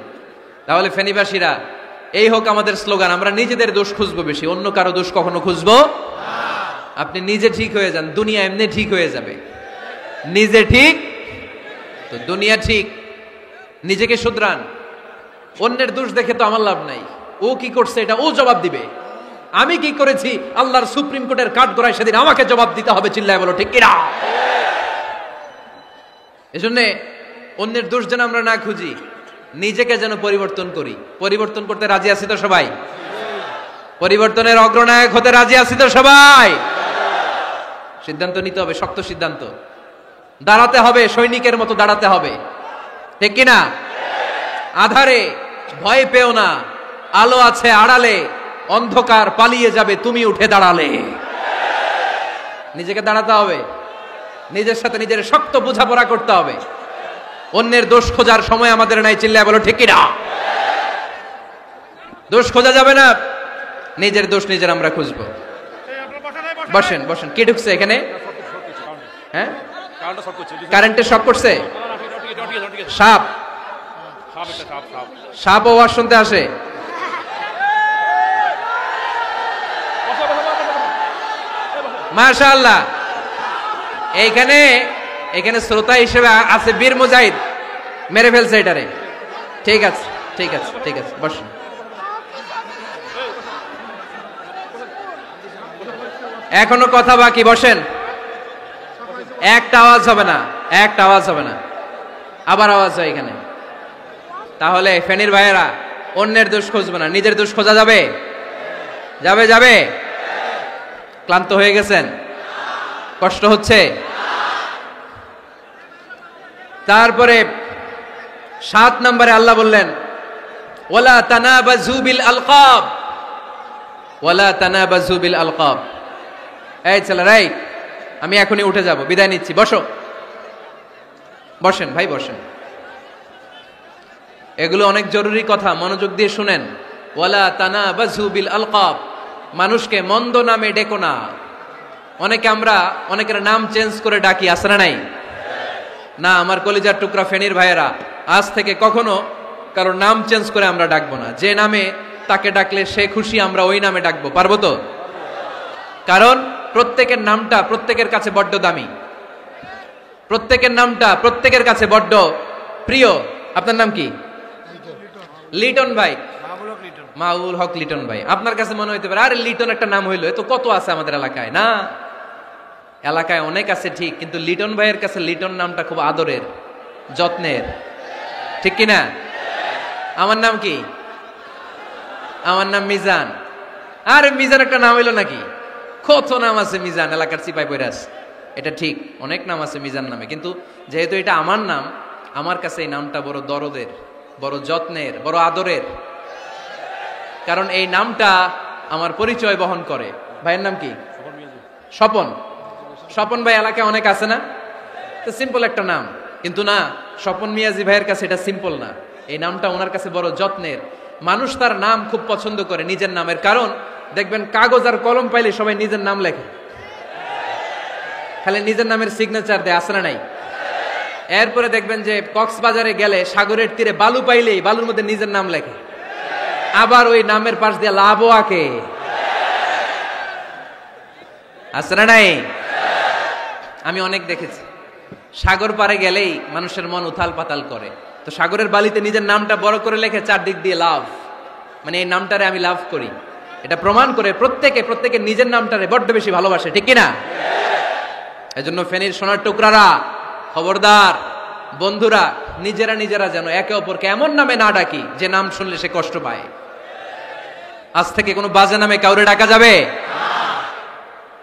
তাহলে ফেনীবাসীরা, এই হোক আমাদের স্লোগান, আমরা নিজেদের দোষ খুঁজবো বেশি, অন্য কারো দোষ কখনো খুঁজবো। আপনি নিজে ঠিক হয়ে যান, দুনিয়া এমনি ঠিক হয়ে যাবে। নিজে ঠিক তো দুনিয়া ঠিক। নিজেকে শুধরান। অন্যের দোষ দেখে তো আমার লাভ নাই। ও কি করছে এটা ও জবাব দিবে, আমি কি করেছি আল্লাহর সুপ্রিম কোর্টের কাঠগড়ায় সেদিন আমাকে জবাব দিতে হবে। চিল্লায় বলো ঠিক কিনা? এজন্য অন্যের দোষ যেন আমরা না খুঁজি, নিজেকে যেন পরিবর্তন করি। পরিবর্তন করতে রাজি আছি তো সবাই? পরিবর্তনের অগ্রনায়ক হতে রাজি আছি তো সবাই? সিদ্ধান্ত নিতে হবে, শক্ত সিদ্ধান্ত। দাঁড়াতে হবে, সৈনিকের মতো দাঁড়াতে হবে, ঠিক কিনা? আধারে ভয় পেও না, আলো আছে আড়ালে, অন্ধকার পালিয়ে যাবে তুমি উঠে দাঁড়ালে। নিজেকে দাঁড়াতে হবে, নিজের সাথে নিজের শক্ত বোঝাপড়া করতে হবে। অন্যের দোষ খোঁজার সময় আমাদের নাই। চিল্লায় বলো ঠিক কিনা? দোষ খোঁজা যাবে না, নিজের দোষ নিজের আমরা খুঁজবো। বসেন বসেন। কে ঢুকছে এখানে? হ্যাঁ, কারেন্টের শক করছে। সাপ, সাপ আওয়াজ শুনতে আসে। মাশাআল্লাহ। এইখানে এখানে শ্রোতা হিসেবে আছে বীর মুজাহিদ, মেরে ফেলছে এটারে। ঠিক আছে ঠিক আছে ঠিক আছে, বসুন। এখনো কথা বাকি, বসেন। একটা আওয়াজ হবে না, একটা আওয়াজ হবে না। আবার আওয়াজ হয় এখানে। তাহলে ফেনীর ভাইয়েরা অন্যের দোষ খুঁজবে না, নিজের দোষ খোঁজা যাবে? যাবে যাবে? ক্লান্ত হয়ে গেছেন? কষ্ট হচ্ছে? তারপরে 7 নম্বরে আল্লাহ বললেন ওয়ালা তানাবাযু বিল আলকাব, ওয়ালা তানাবাযু বিল আলকাব। এই ছেলেরা, আমি এখনই উঠে যাব, বিদায় নিচ্ছি, বসো। বসেন ভাই, বসেন। এগুলো অনেক জরুরি কথা, মনোযোগ দিয়ে শুনেন। ওয়ালা তানাবাযু বিল আলকাব, মানুষকে মন্দ নামে ডেকো না। অনেকের নাম চেঞ্জ করে ডাকি, আছে না নাই? না, আমার কলিজার টুকরা ফেনীর ভাইয়েরা, আজ থেকে কখনো কারো নাম চেঞ্জ করে আমরা ডাকবো না। যে নামে তাকে ডাকলে সে খুশি, আমরা ওই নামে ডাকবো, পারবো তো? কারণ প্রত্যেকের নামটা প্রত্যেকের কাছে বড্ড দামি, প্রত্যেকের নামটা প্রত্যেকের কাছে বড্ড প্রিয়। আপনার নাম কি? লিটন ভাই, মাহবুল হক লিটন ভাই। আপনার কাছে মনে হইতে পারে আরে লিটন একটা নাম হইলো, তো কত আছে আমাদের এলাকায়। না, এলাকায় অনেক আছে ঠিক, কিন্তু লিটন ভাইয়ের কাছে লিটন নামটা খুব আদরের, যত্নের, ঠিক কিনা? আমার নাম কি? আমার নাম মিজান। আরে মিজান একটা নাম হইলো নাকি? কত নাম আছে মিজান, এলাকার সিপাই পয়রাস। এটা ঠিক, অনেক নাম আছে মিজান নামে, কিন্তু যেহেতু এটা আমার নাম, আমার কাছে এই নামটা বড় দরদের, বড় যত্নের, বড় আদরের। কারণ এই নামটা আমার পরিচয় বহন করে। ভাইয়ের নাম কি? স্বপন। স্বপন ভাই এলাকায় অনেক আছে না? তো সিম্পল একটা নাম, কিন্তু না, স্বপন মিয়াজি ভাইয়ের কাছে এটা সিম্পল না। এই নামটা ওনার কাছে বড় যত্নের। মানুষ তার নাম খুব পছন্দ করে, নিজের নামের। কারণ দেখবেন কাগজ আর কলম পাইলে সবাই নিজের নাম লেখে, খালি নিজের নামের সিগনেচার দেয়, আছে না নাই? এরপরে দেখবেন যে কক্সবাজারে গেলে সাগরের তীরে বালু পাইলেই বালুর মধ্যে নিজের নাম লেখে, আবার ওই নামের পাশ দিয়ে লাভও আঁকে, আছে না নাই? আমি অনেক দেখেছি, সাগর পারে গেলেই মানুষের মন উথাল পাতাল করে। তো সাগরের বালিতে নিজের নামটা বড় করে লেখে, চারদিক দিয়ে লাভ, মানে এই নামটারে আমি লাভ করি। এটা প্রমাণ করে প্রত্যেকে নিজের নামটারে বড্ড বেশি ভালোবাসে, ঠিক কিনা? এজন্য ফেনীর সোনার টুকরারা, খবরদার বন্ধুরা, নিজেরা যেন একে অপরকে এমন নামে না ডাকি যে নাম শুনলে সে কষ্ট পায়। আজ থেকে কোনো বাজে নামে কাউরে ডাকা যাবে?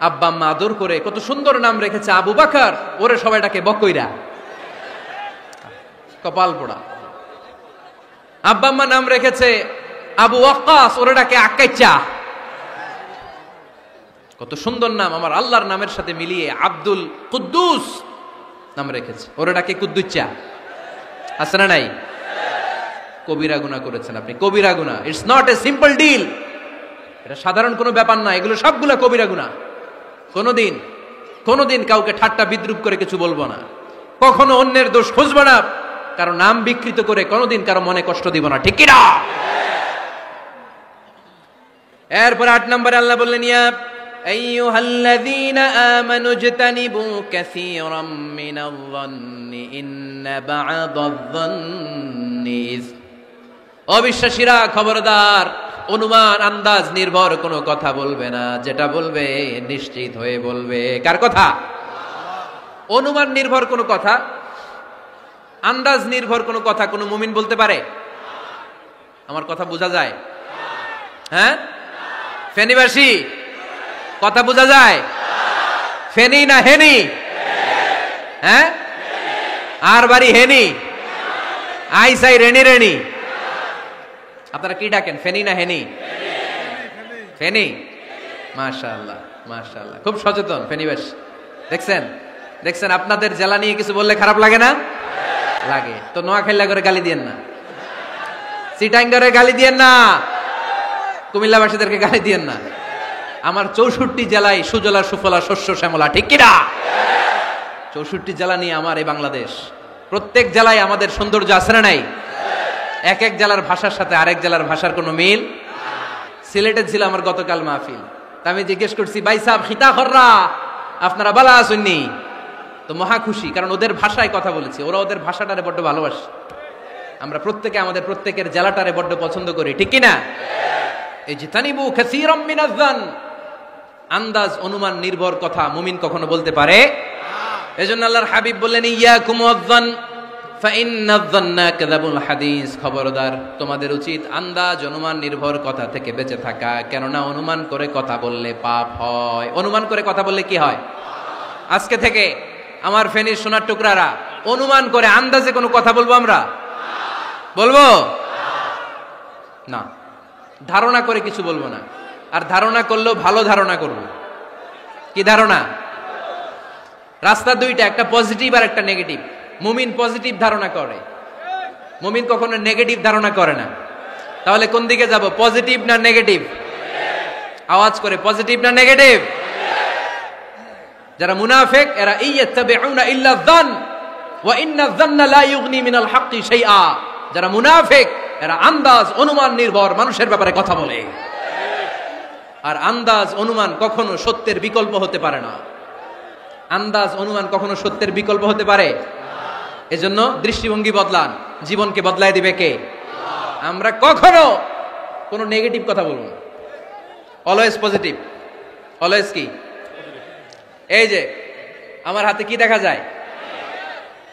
আব্বা আম্মা আদর করে কত সুন্দর নাম রেখেছে, আবু বাকর, ওরে সবাই ডাকে বকইরা, কপাল পোড়া। আব্বা আম্মা নাম রেখেছে আবু ওয়াক্কাস, ওরে ডাকে আকাইচা। কত সুন্দর নাম, আমার আল্লাহর নামের সাথে মিলিয়ে আব্দুল কুদ্দুস নাম রেখেছে, ওরে ডাকে কুদ্দুচ্চা, আছে না নাই? কবিরা গুনাহ করেছেন আপনি, কবিরা গুনাহ। It's not a simple deal, এটা সাধারণ কোনো ব্যাপার না, এগুলো সবগুলো কবিরা গুনাহ। কোনোদিন কাউকে ঠাট্টা বিদ্রুপ করে কিছু বলবো না, কখনো অন্যের দোষ খুঁজবো না, কারো নাম বিকৃত করে কোনোদিন কারো মনে কষ্ট দিব না, ঠিক কি না? এরপর 8 নম্বরে আল্লাহ বললেন ইয়া আইয়ুহাল্লাযীনা আমানু ইজতানিবু কাসীরাম মিনায-যন্নি ইন্না বা'দায-যন্নি ইসম। অবিশ্বাসীরা খবরদার, অনুমান আন্দাজ নির্ভর কোনো কথা বলবে না, যেটা বলবে নিশ্চিত হয়ে বলবে। কার কথা? অনুমান নির্ভর কোনো কথা, আন্দাজ নির্ভর কোনো কথা কোনো মুমিন বলতে পারে? আমার কথা বোঝা যায়? হ্যাঁ, ফেনীবাসী কথা বোঝা যায়? ফেনী না হেনি? হ্যাঁ, আর বাড়ি হেনি, আইসাই রেনি রেনি। আপনারা কি ডাকেন, ফেনী না হেনি? ফেনী। মাশাআল্লাহ মাশাআল্লাহ, খুব সচেতন ফেনীবাসী। দেখছেন দেখছেন, আপনাদের জেলা নিয়ে কিছু বললে খারাপ লাগে না? লাগে। তো নোয়াখালী করে গালি দিয়েন না, চিটাঙ্গারে গালি দিয়েন না, কুমিল্লাবাসীদেরকে গালি দিয়েন না। আমার 64 জেলায় সুজলা সুফলা শস্য শ্যামলা, ঠিক কিনা? 64 জেলা নিয়ে আমার এই বাংলাদেশ। প্রত্যেক জেলায় আমাদের সৌন্দর্য আছে না নাই? এক এক জেলার ভাষার সাথে আরেক জেলার ভাষার কোনো মিল। সিলেটে ছিল আমার গতকাল মাহফিল, তা আমি জিজ্ঞেস করছি, ভাই সাহেব খিতা খররা, আপনারা বালা আসেননি? তো মহা খুশি, কারণ ওদের ভাষায় কথা বলেছি, ওরা ওদের ভাষাটারে বড্ড ভালোবাসে। আমরা প্রত্যেকে আমাদের প্রত্যেকের জেলাটারে বড্ড পছন্দ করি, ঠিক কিনা? এই যে তানিবু কাসীরাম মিনায-যন, আন্দাজ অনুমান নির্ভর কথা মুমিন কখনো বলতে পারে? এজন্য আল্লাহর হাবিব বললেন, ইয়াকুম ওয়ায-যন ফাইন্নায-যন্না কাযাবুল হাদিস। খবরদার, তোমাদের উচিত আন্দাজ অনুমান নির্ভর কথা থেকে বেঁচে থাকা, কেননা অনুমান করে কথা বললে পাপ হয়। অনুমান করে কথা বললে কি হয়? আজকে থেকে আমার ফেনীর সোনার টুকরারা অনুমান করে আন্দাজে কোনো কথা বলবো আমরা? বলবো না। ধারণা করে কিছু বলবো না, আর ধারণা করলেও ভালো ধারণা করব। কি ধারণা? রাস্তা দুইটা, একটা পজিটিভ আর একটা নেগেটিভ। মুমিন পজিটিভ ধারণা করে, মুমিন কখনো নেগেটিভ ধারণা করে না। তাহলে কোন দিকে যাব, পজিটিভ না নেগেটিভ? আওয়াজ করে, পজিটিভ না নেগেটিভ? যারা মুনাফিক এরা ইয়াত্তাবিউনা ইল্লা যন ওয়া ইন্না যন্না লা ইউগনি মিনাল হাক্কি শাইআ। যারা মুনাফিক এরা আন্দাজ অনুমান নির্ভর মানুষের ব্যাপারে কথা বলে, আর আন্দাজ অনুমান কখনো সত্যের বিকল্প হতে পারে না। আন্দাজ অনুমান কখনো সত্যের বিকল্প হতে পারে? এজন্য দৃষ্টিভঙ্গি বদলান, জীবনকে বদলায় দিবে কে? আমরা কখনো কোনো নেগেটিভ কথা বলবো না, অলওয়েজ পজিটিভ। অলওয়েজ কি? এই যে আমার হাতে কি দেখা যায়?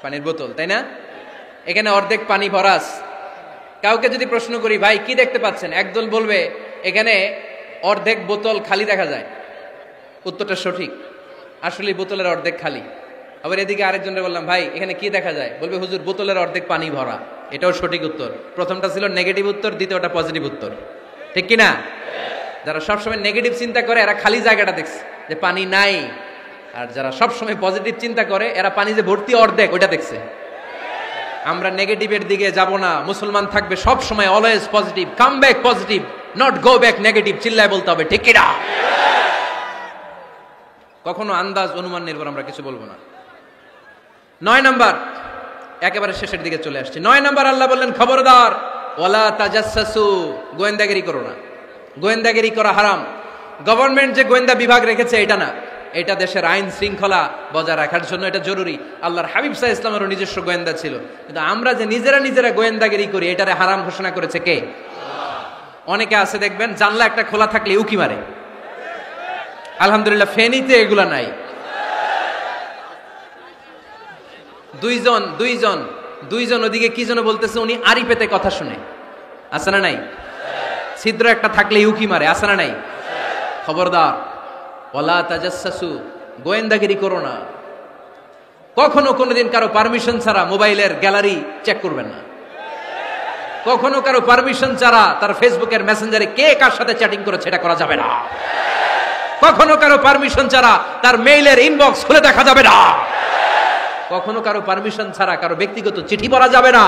পানির বোতল, তাই না? এখানে অর্ধেক পানি ভরাস। কাউকে যদি প্রশ্ন করি, ভাই কি দেখতে পাচ্ছেন? একদল বলবে এখানে অর্ধেক বোতল খালি দেখা যায়। উত্তরটা সঠিক, আসলে বোতলের অর্ধেক খালি। আবার এদিকে আরেকজনকে বললাম, ভাই এখানে কি দেখা যায়? বলবে হুজুর বোতলের অর্ধেক পানি ভরা। এটাও সঠিক উত্তর। প্রথমটা ছিল নেগেটিভ উত্তর, দ্বিতীয়টা পজিটিভ উত্তর, ঠিক কিনা? যারা সবসময় নেগেটিভ চিন্তা করে এরা খালি জায়গাটা দেখছে যে পানি নাই, আর যারা সবসময় পজিটিভ চিন্তা করে এরা পানি যে ভর্তি অর্ধেক ওইটা দেখছে। আমরা নেগেটিভের দিকে যাব না, মুসলমান থাকবে সব সময় always positive. Come back positive, not go back negative. চিল্লায় বলতে হবে, ঠিক কিনা? কখনো আন্দাজ অনুমান নির্ভর আমরা কিছু বলবো না। 9 নাম্বার, একেবারে শেষের দিকে চলে আসছে। 9 নাম্বার, আল্লাহ বললেন খবরদার, ওয়ালা তাজাসসু, গোয়েন্দাগিরি করো না। গোয়েন্দাগিরি করা হারাম। গভর্নমেন্ট যে গোয়েন্দা বিভাগ রেখেছে এটা না, এটা দেশের আইন শৃঙ্খলা বজায় রাখার জন্য এটা জরুরি। আল্লাহর হাবিব সাল্লাল্লাহু আলাইহি ওয়াসাল্লামেরও নিজস্ব গোয়েন্দা ছিল, কিন্তু আমরা যে নিজেরা গোয়েন্দাগিরি করি এটারে হারাম ঘোষণা করেছে কে? অনেকে আছে দেখবেন জানলা একটা খোলা থাকলে উকি মারে। আলহামদুলিল্লাহ ফেনীতে এগুলা নাই। দুইজন ওদিকে কি যেন বলতেছে, উনি আড়ি পেতে কথা শুনে। আছে না নাই? ছিদ্র একটা থাকলে উকি মারে, আছে না নাই? খবরদার, ওয়ালা তাজাসসু, গোয়েন্দাগিরি করো না। কখনো কোনোদিন কারো পারমিশন ছাড়া মোবাইলের গ্যালারি চেক করবেন না। কখনো কারো পারমিশন ছাড়া তার ফেসবুকের মেসেঞ্জারে কে কার সাথে চ্যাটিং করেছে এটা করা যাবে না। কখনো কারো পারমিশন ছাড়া তার মেইলের ইনবক্স খুলে দেখা যাবে না। কখনো কারো পারমিশন ছাড়া কারো ব্যক্তিগত চিঠি পড়া যাবে না।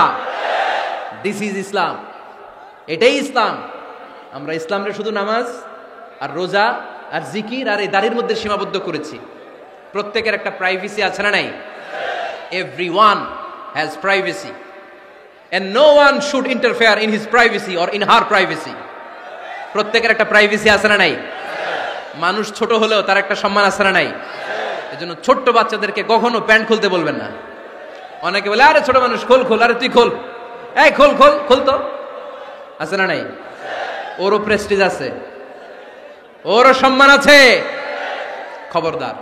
দিস ইজ ইসলাম, এটাই ইসলাম। আমরা ইসলামরে শুধু নামাজ আর রোজা আর জিকির আর এই দাড়ির মধ্যে সীমাবদ্ধ করেছি। প্রত্যেকের একটা প্রাইভেসি আছে না নাই? Everyone has privacy and no one should interfere in his privacy or in her privacy. প্রত্যেকের একটা প্রাইভেসি আছে না নাই? মানুষ ছোট হলেও তার একটা সম্মান আছে না নাই? এজন্য ছোট্ট বাচ্চাদেরকে কখনো প্যান্ট খুলতে বলবেন না। অনেকে বলে আরে ছোট মানুষ খোল খোল, আরে তুই খোল, এই খোল খোল খোল, তো আছে না নাই? ওরও প্রেস্টিজ আছে, ওরও সম্মান আছে। খবরদার,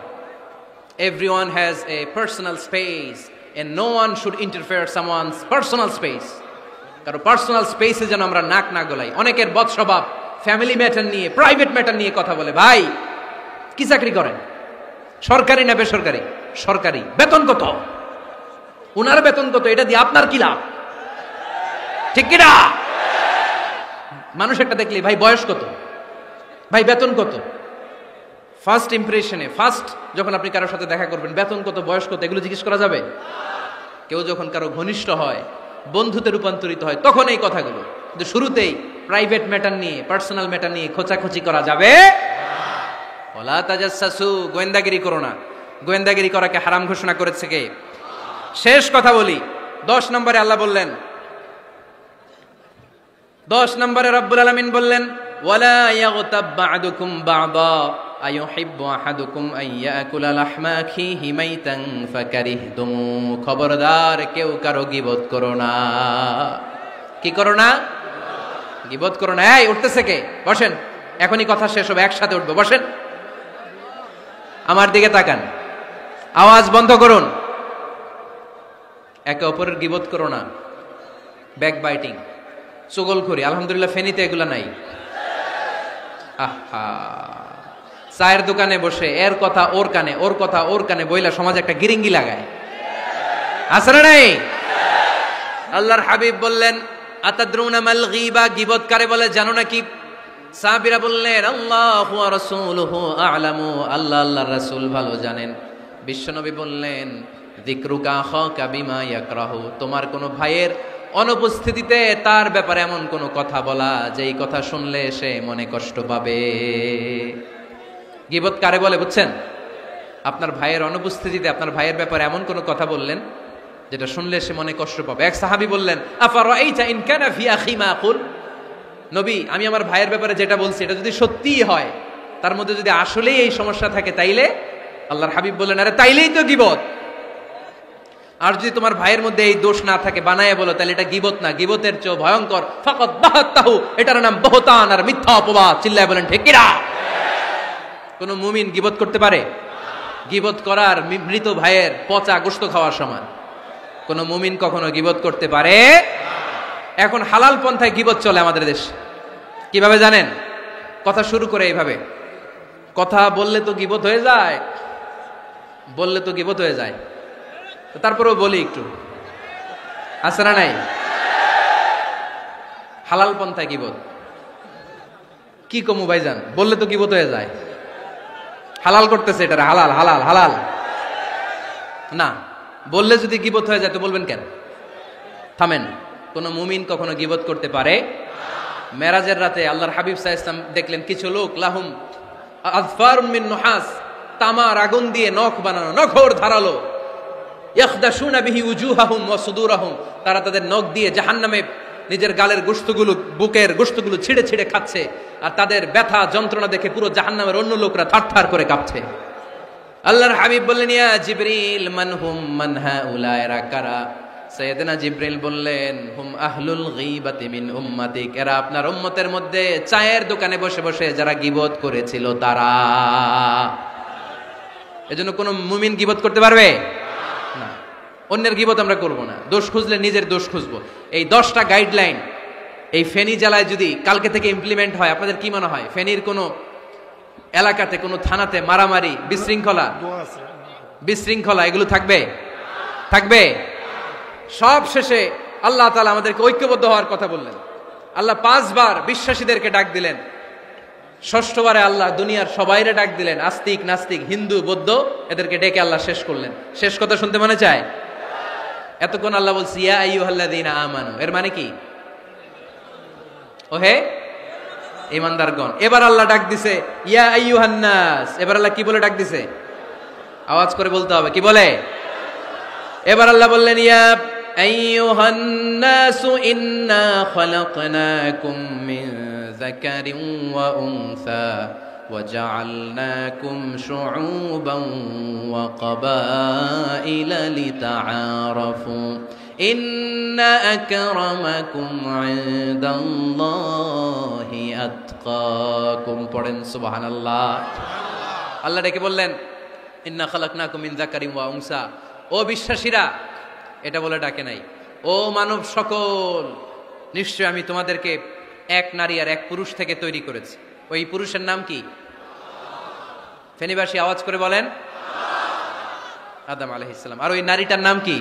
everyone has a personal space and no one should interfere someone's personal space. কারণ পার্সোনাল স্পেসে যেন আমরা নাক না গলাই। অনেকের বদ স্বভাব ফ্যামিলি ম্যাটার নিয়ে, প্রাইভেট ম্যাটার নিয়ে কথা বলে। ভাই কি চাকরি করেন? সরকারি না বেসরকারি? সরকারি। বেতন কত? উনার বেতন কত? এটা দিয়ে আপনার কি লাভ? ঠিক কিনা? মানুষ একটা দেখলে ভাই বয়স কত, ভাই বেতন কত, ফার্স্ট ইমপ্রেশনে, ফার্স্ট যখন আপনি কারোর সাথে দেখা করবেন বেতন কত, বয়স কত, এগুলো জিজ্ঞেস করা যাবে? কেউ যখন কারো ঘনিষ্ঠ হয়, বন্ধুতে রূপান্তরিত হয়, তখন এই কথাগুলো। কিন্তু শুরুতেই প্রাইভেট ম্যাটার নিয়ে, পার্সোনাল ম্যাটার নিয়ে খোঁচাখুচি করা যাবে। ওয়ালা তাজাসসু, গোয়েন্দাগিরি করো না। গোয়েন্দাগিরি করাকে হারাম ঘোষণা করেছে কে? শেষ কথা বলি, 10 নম্বরে আল্লাহ বললেন, 10 নম্বরে রব্বুল আলামিন বললেন ওয়ালা ইয়াগতাব বা'দুকুম বা'দা আইয়ুহিব্বু আহাদুকুম আইয়াকুলা লাহমা আখিহি মাইতান ফাকারিহতুম। খবরদার, কেউ কারো গীবত করো না। কি করো না? গীবত করো না। এই উঠতেছে কে? বসেন, এখনই কথা শেষ হবে, একসাথে উঠবো। বসেন, আমার দিকে তাকান, আওয়াজ বন্ধ করুন। একে অপরের গীবত করো না। ব্যাক বাইটিং, চুগলখড়ি, আলহামদুলিল্লাহ ফেনীতে এগুলা নাই। আহা, চায়ের দোকানে বসে এর কথা ওর কানে, ওর কথা ওর কানে বইলা সমাজে একটা গিরিঙ্গি লাগায়, আছে না নাই? আল্লাহর হাবিব বললেন আতাদরুনা মাল গীবা, গীবত কারে বলে জানো নাকি? সাহাবীরা বললেন আল্লাহু ওয়া রাসূলুহু আ'লামু, আল্লাহ আল্লাহর রাসূল ভালো জানেন। বিশ্বনবী বললেন যিকরুকা আখাকা বিমা ইয়াকরাহু, তোমার কোন ভাইয়ের অনুপস্থিতিতে তার ব্যাপারে এমন কোন কথা বলা যেই কথা শুনলে সে মনে কষ্ট পাবে। গীবত কারে বলে বুঝছেন? আপনার ভাইয়ের অনুপস্থিতিতে আপনার ভাইয়ের ব্যাপারে এমন কোন কথা বললেন যেটা শুনলে সে মনে কষ্ট পাবে। এক সাহাবী বললেন আফারাইতা ইন কানা ফি আখি মা আকুল, নবী আমি আমার ভাইয়ের ব্যাপারে যেটা বলছি এটা যদি সত্যিই হয়, তার মধ্যে যদি আসলেই এই সমস্যা থাকে, তাইলে? আল্লাহর হাবিব বললেন আরে তাইলেই তো গীবত। আর যদি তোমার ভাইয়ের মধ্যে এই দোষ না থাকে, বানায় বলো, তাহলে এটা গীবত না, গীবতের চেয়ে ভয়ঙ্কর। ফাকাদ বাহাতাহু, এটার নাম বহতান আর মিথ্যা অপবাদ। চিল্লায় বলেন ঠিক কিনা? কোন মুমিন গীবত করতে পারে? গীবত করার মৃত ভাইয়ের পচা গোশত খাওয়ার সমান। কোন মুমিন কখনো গীবত করতে পারে? এখন হালাল পন্থায় গীবত চলে আমাদের দেশে। কিভাবে জানেন? কথা শুরু করে এইভাবে, কথা বললে তো গীবত হয়ে যায়, বললে তো গীবত হয়ে যায়, তারপরেও বলি একটু, আছে না নাই? হালাল পন্থায় গীবত কি কমু ভাইজান, বললে তো গীবত হয়ে যায়। হালাল করতেছে এটা, হালাল হালাল হালাল না, বললে যদি গীবত হয়ে যায় তো বলবেন কেন? থামেন। কোন মুমিন কখনো গীবত করতে পারে? মেরাজের রাতে আল্লাহর হাবিব সাল্লাল্লাহু আলাইহি ওয়াসাল্লাম দেখলেন কিছু লোক লাহুম আযফারুম মিন নুহাস, তামার আগুন দিয়ে নখ বানানো, নখর ধারালো, ইয়াখদাশুনা বিহি উজুহাহুম ওয়া সুদুরাহুম, তারা তাদের নখ দিয়ে জাহান্নামে নিজের গালের গোশতগুলো, বুকের গোশতগুলো ছিঁড়ে ছিঁড়ে খাচ্ছে। আর তাদের ব্যথা যন্ত্রণা দেখে পুরো জাহান্নামের অন্য লোকরা থারথার করে কাঁপছে। আল্লাহর হাবিব বললেন ইয়া জিবরিল মানহুম মান হাউলা, এরা কারা? সাইয়েদনা জিবরিল বললেন হুম আহলুল গীবাতি মিন উম্মাতিক, এরা আপনার উম্মতের মধ্যে চায়ের দোকানে বসে বসে যারা গীবত করেছিল তারা। এজন্য কোন মুমিন গীবত করতে পারবে না। অন্যের গীবত আমরা করব না। দোষ খুঁজলে নিজের দোষ খুঁজবো। এই 10টা গাইডলাইন এই ফেনী জেলায় যদি কালকে থেকে ইমপ্লিমেন্ট হয়, আপনাদের কি মনে হয় ফেনীর কোনো এলাকাতে, কোনো থানাতে মারামারি, বিশৃঙ্খলা এগুলো থাকবে? থাকবে? সব শেষে আল্লাহ তাআলা আমাদেরকে ঐক্যবদ্ধ হওয়ার কথা বললেন। আল্লাহ 5 বার বিশ্বাসীদেরকে ডাক দিলেন, 6ষ্ঠবারে আল্লাহ দুনিয়ার সবাইরে ডাক দিলেন, আস্তিক নাস্তিক হিন্দু বৌদ্ধ এদেরকে ডেকে আল্লাহ শেষ করলেন। শেষ কথা শুনতে মনে চায়? এতক্ষণ আল্লাহ বলছে ইয়া আইয়ুহাল্লাযীনা আমানু, এর মানে কি? ওহে ঈমানদারগণ। এবার আল্লাহ ডাক দিছে ইয়া আইয়ুহান নাস। এবার আল্লাহ কি বলে ডাক দিছে? আওয়াজ করে বলতে হবে, কি বলে? এবার আল্লাহ বললেন ইয়া আইয়ুহান নাসু ইন্না খালাকনাকুম মিন যাকারিন ওয়া উনসা وجعلناكم شعوبا وقبائل لتعارفوا إن أكرمكم عند الله أتقاكم পড়েন সুবহানাল্লাহ। আল্লাহ ডেকে বললেন ইন্না খালাকনাকুম মিন যাকারিন ওয়া উনসা, ও বিশ্বাসীরা, এটা বলে ডাকে নাই, ও মানব সকল, নিশ্চয় আমি তোমাদেরকে এক নারী আর এক পুরুষ থেকে তৈরি করেছি। ওই পুরুষের নাম কি? ফেনীবাসী আওয়াজ করে বলেন আদম আলাইহিস সালাম। আর ওই নারীটার নাম কি?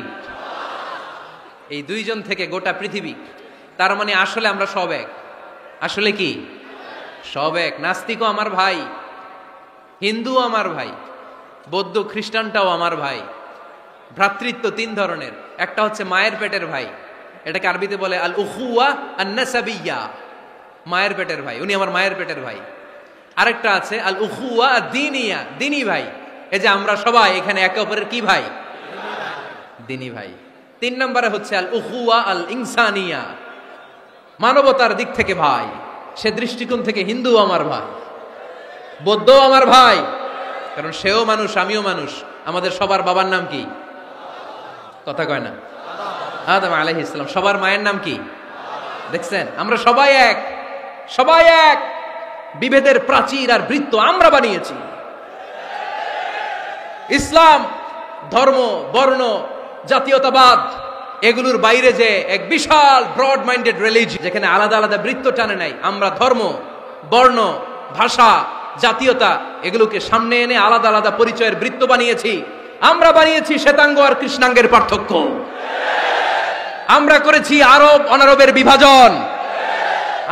এই দুইজন থেকে গোটা পৃথিবী। তার মানে আসলে আমরা সব এক। আসলে কি? সব এক। নাস্তিকও আমার ভাই, হিন্দুও আমার ভাই, বৌদ্ধ খ্রিস্টানটাও আমার ভাই। ভ্রাতৃত্ব তিন ধরনের। একটা হচ্ছে মায়ের পেটের ভাই, এটাকে আরবিতে বলে আল উখুয়া আন-নাসাবিয়্যা, মায়ের পেটের ভাই, উনি আমার মায়ের পেটের ভাই। আরেকটা আছে আল উখুয়া আদ-দীনিয়া, দিনী ভাই। এই যে আমরা সবাই এখানে একে অপরের কি ভাই? দিনী ভাই। তিন নম্বরে হচ্ছে আল উখুয়া আল ইনসানিয়া, মানবতার দিক থেকে ভাই। সে দৃষ্টিকোণ থেকে হিন্দু আমার ভাই, বৌদ্ধও আমার ভাই, কারণ সেও মানুষ আমিও মানুষ। আমাদের সবার বাবার নাম কি? কথা কয় না? আদম আলাইহিস সালাম। সবার মায়ের নাম কি? দেখছেন, আমরা সবাই এক, সবাই এক। বিভেদের প্রাচীর আর বৃত্ত আমরা বানিয়েছি। ইসলাম ধর্ম, বর্ণ, জাতীয়তাবাদ এগুলোর বাইরে যে এক বিশাল ব্রড মাইন্ডেড রিলিজিয়ন, যেখানে আলাদা আলাদা বৃত্ত টানে নাই। আমরা ধর্ম, বর্ণ, ভাষা, জাতীয়তা এগুলোকে সামনে এনে আলাদা আলাদা পরিচয়ের বৃত্ত বানিয়েছি। আমরা বানিয়েছি শ্বেতাঙ্গ আর কৃষ্ণাঙ্গের পার্থক্য। আমরা করেছি আরব অনারবের বিভাজন।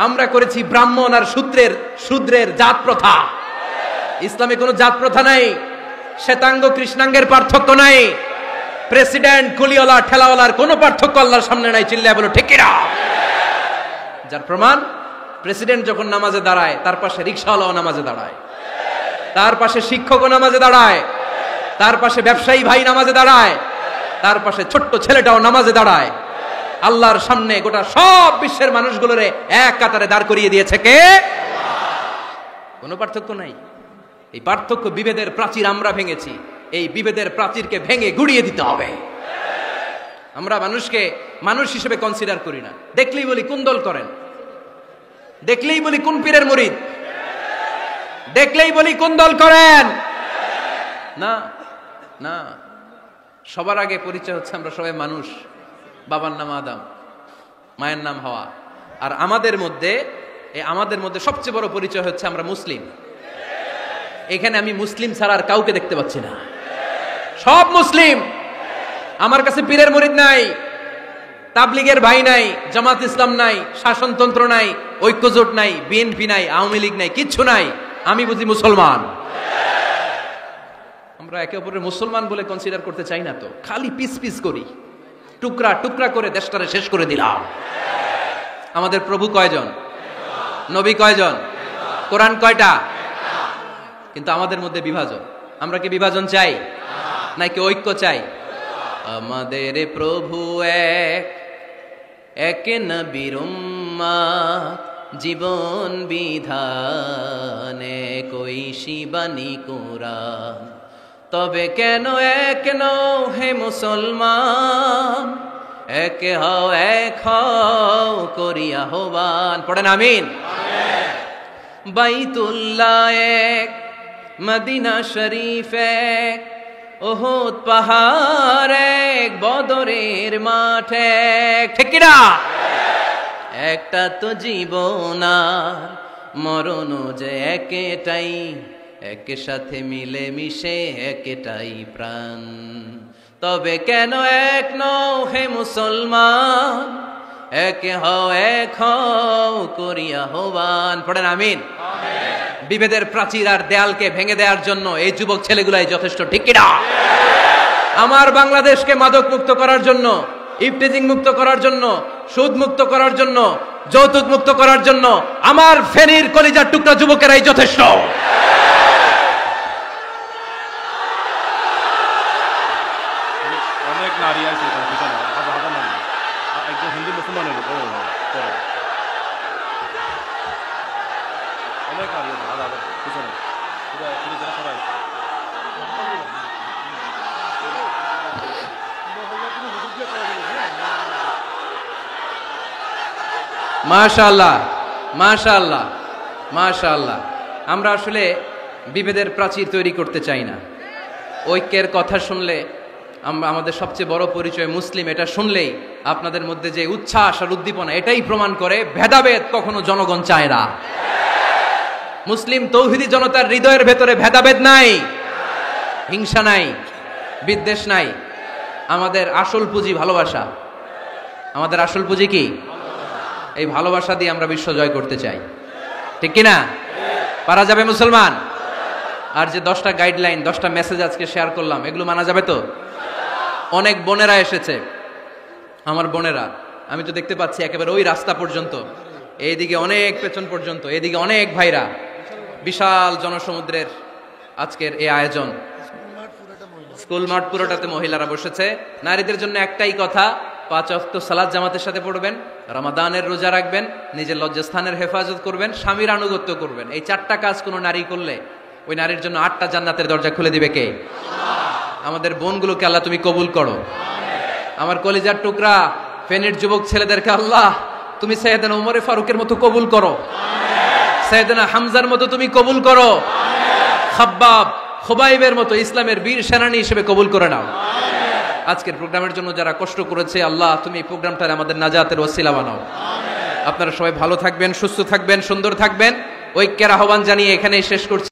আমরা করেছি ব্রাহ্মণ আর শূদ্রের জাত প্রথা। ইসলামে কোনো জাত প্রথা নাই, শ্বেতাঙ্গ কৃষ্ণাঙ্গের পার্থক্য নাই, প্রেসিডেন্ট কুলিওয়ালা ঠেলাওয়ালার কোনো পার্থক্য আল্লাহর সামনে নাই। চিল্লায় বলো ঠিক কিনা? যার প্রমাণ, প্রেসিডেন্ট যখন নামাজে দাঁড়ায় তার পাশে রিকশাওয়ালাও নামাজে দাঁড়ায়, তার পাশে শিক্ষকও নামাজে দাঁড়ায়, তার পাশে ব্যবসায়ী ভাই নামাজে দাঁড়ায়, তার পাশে ছোট্ট ছেলেটাও নামাজে দাঁড়ায়। আল্লাহর সামনে গোটা সব বিশ্বের মানুষগুলোরে এক কাতারে দাঁড় করিয়ে দিয়েছে কে? কোনো পার্থক্য নাই। এই পার্থক্য, বিভেদের প্রাচীর আমরা ভেঙেছি। এই বিভেদের প্রাচীরকে ভেঙে গুড়িয়ে দিতে হবে। আমরা মানুষকে মানুষ হিসেবে কনসিডার করি না। দেখলেই বলি কোন দল করেন, দেখলেই বলি কোন পীরের মুরিদ, দেখলেই বলি কোন দল করেন। না না, সবার আগে পরিচয় হচ্ছে আমরা সবাই মানুষ। বাবার নাম আদম, মায়ের নাম হাওয়া। আর আমাদের মধ্যে সবচেয়ে বড় পরিচয় হচ্ছে আমরা মুসলিম। এখানে আমি মুসলিম ছাড়া আর কাউকে দেখতে পাচ্ছি না। সব মুসলিম। আমার কাছে পীরের মুরিদ নাই, তাবলিগের ভাই নাই, জামাত ইসলাম নাই, শাসনতন্ত্র নাই, ঐক্যজোট নাই, বিএনপি নাই, আওয়ামী লীগ নাই, কিচ্ছু নাই। আমি বুঝি মুসলমান। আমরা একে অপরের মুসলমান বলে কনসিডার করতে চাই না তো, খালি পিস পিস করি, টুকরা টুকরা করে দেশটারে শেষ করে দিলাম। আমাদের প্রভু কয়জন? নবী কয়জন? কোরআন কয়টা? কিন্তু আমাদের মধ্যে বিভাজন। আমরা কি বিভাজন চাই নাকি ঐক্য চাই? আমাদের প্রভু এক, এক নবীর উম্মত, জীবন বিধান এক, ঐশী বাণী কোরআন। তবে কেন এক নও হে মুসলমান, এক হও করিয়া আহ্বান। পড়েন আমিন। বাইতুল্লাহ এক, মদিনা শরীফ এক, উহুদ পাহাড় এক, বদরের মাঠ এক। ঠিক কিনা? একটা তো জীবন আর মরণ যে একটাই, একে সাথে মিলে মিশে একটাই প্রাণ। তবে কেন এক নও হে মুসলমান, এক হও করিয়া আহ্বান। পড়েন আমিন। বিভেদের প্রাচীর আর দেয়ালকে ভেঙে দেওয়ার জন্য এই যুবক ছেলেগুলাই যথেষ্ট। ঠিক কিনা? আমার বাংলাদেশকে মাদক মুক্ত করার জন্য, ইফটিজিং মুক্ত করার জন্য, সুদ মুক্ত করার জন্য, যৌতুক মুক্ত করার জন্য আমার ফেনীর কলিজার টুকরা যুবকেরাই যথেষ্ট। অনেক নারী আছে একজন হিন্দু মুসলমান অনেক নারী আছে। মাশাআল্লাহ, মাশাআল্লাহ, মাশাআল্লাহ। আমরা আসলে বিভেদের প্রাচীর তৈরি করতে চাই না। ঐক্যের কথা শুনলে আমাদের সবচেয়ে বড় পরিচয় মুসলিম, এটা শুনলেই আপনাদের মধ্যে যে উচ্ছ্বাস আর উদ্দীপনা, এটাই প্রমাণ করে ভেদাভেদ কখনো জনগণ চায় না। মুসলিম তৌহিদি জনতার হৃদয়ের ভেতরে ভেদাভেদ নাই, হিংসা নাই, বিদ্বেষ নাই। আমাদের আসল পুঁজি ভালোবাসা। আমাদের আসল পুঁজি কি? এই ভালোবাসা দিয়ে আমরা বিশ্ব জয় করতে চাই, ঠিক কিনা? পারা যাবে মুসলমান? আর যে 10টা গাইডলাইন, 10টা মেসেজ আজকে শেয়ার করলাম, এগুলো মানা যাবে তো? অনেক বোনেরা এসেছে, আমার বোনেরা, আমি তো দেখতে পাচ্ছি একেবারে ওই রাস্তা পর্যন্ত, এইদিকে অনেক পেছন পর্যন্ত, এইদিকে অনেক ভাইরা। বিশাল জনসমুদ্রের আজকের এই আয়োজন, স্কুল মাঠ পুরোটাতে মহিলারা বসেছে। নারীদের জন্য একটাই কথা, 5 ওয়াক্ত সালাত জামাতের সাথে পড়বেন, রমাদানের রোজা রাখবেন, নিজের লজ্জাস্থানের হেফাজত করবেন, স্বামীর আনুগত্য করবেন। এই 4টা কাজ কোনো নারী করলে ওই নারীর জন্য 8টা জান্নাতের দরজা খুলে দিবে কে? আমাদের বোনগুলোকে আল্লাহ তুমি কবুল করো। আমার কলিজার টুকরা ফেনীর যুবক ছেলেদেরকে আল্লাহ তুমি সাইয়েদনা উমরে ফারুকের মতো কবুল করো, সাইয়েদনা হামজার মতো তুমি কবুল করো, খাব্বাব খুবাইবের মতো ইসলামের বীর সেনানী হিসেবে কবুল করে নাও। আজকের প্রোগ্রামের জন্য যারা কষ্ট করেছে, আল্লাহ তুমি এই প্রোগ্রামটার আমাদের নাজাতের ওসিলা বানাও। আপনারা সবাই ভালো থাকবেন, সুস্থ থাকবেন, সুন্দর থাকবেন। ঐক্যের আহ্বান জানিয়ে এখানেই শেষ করছি।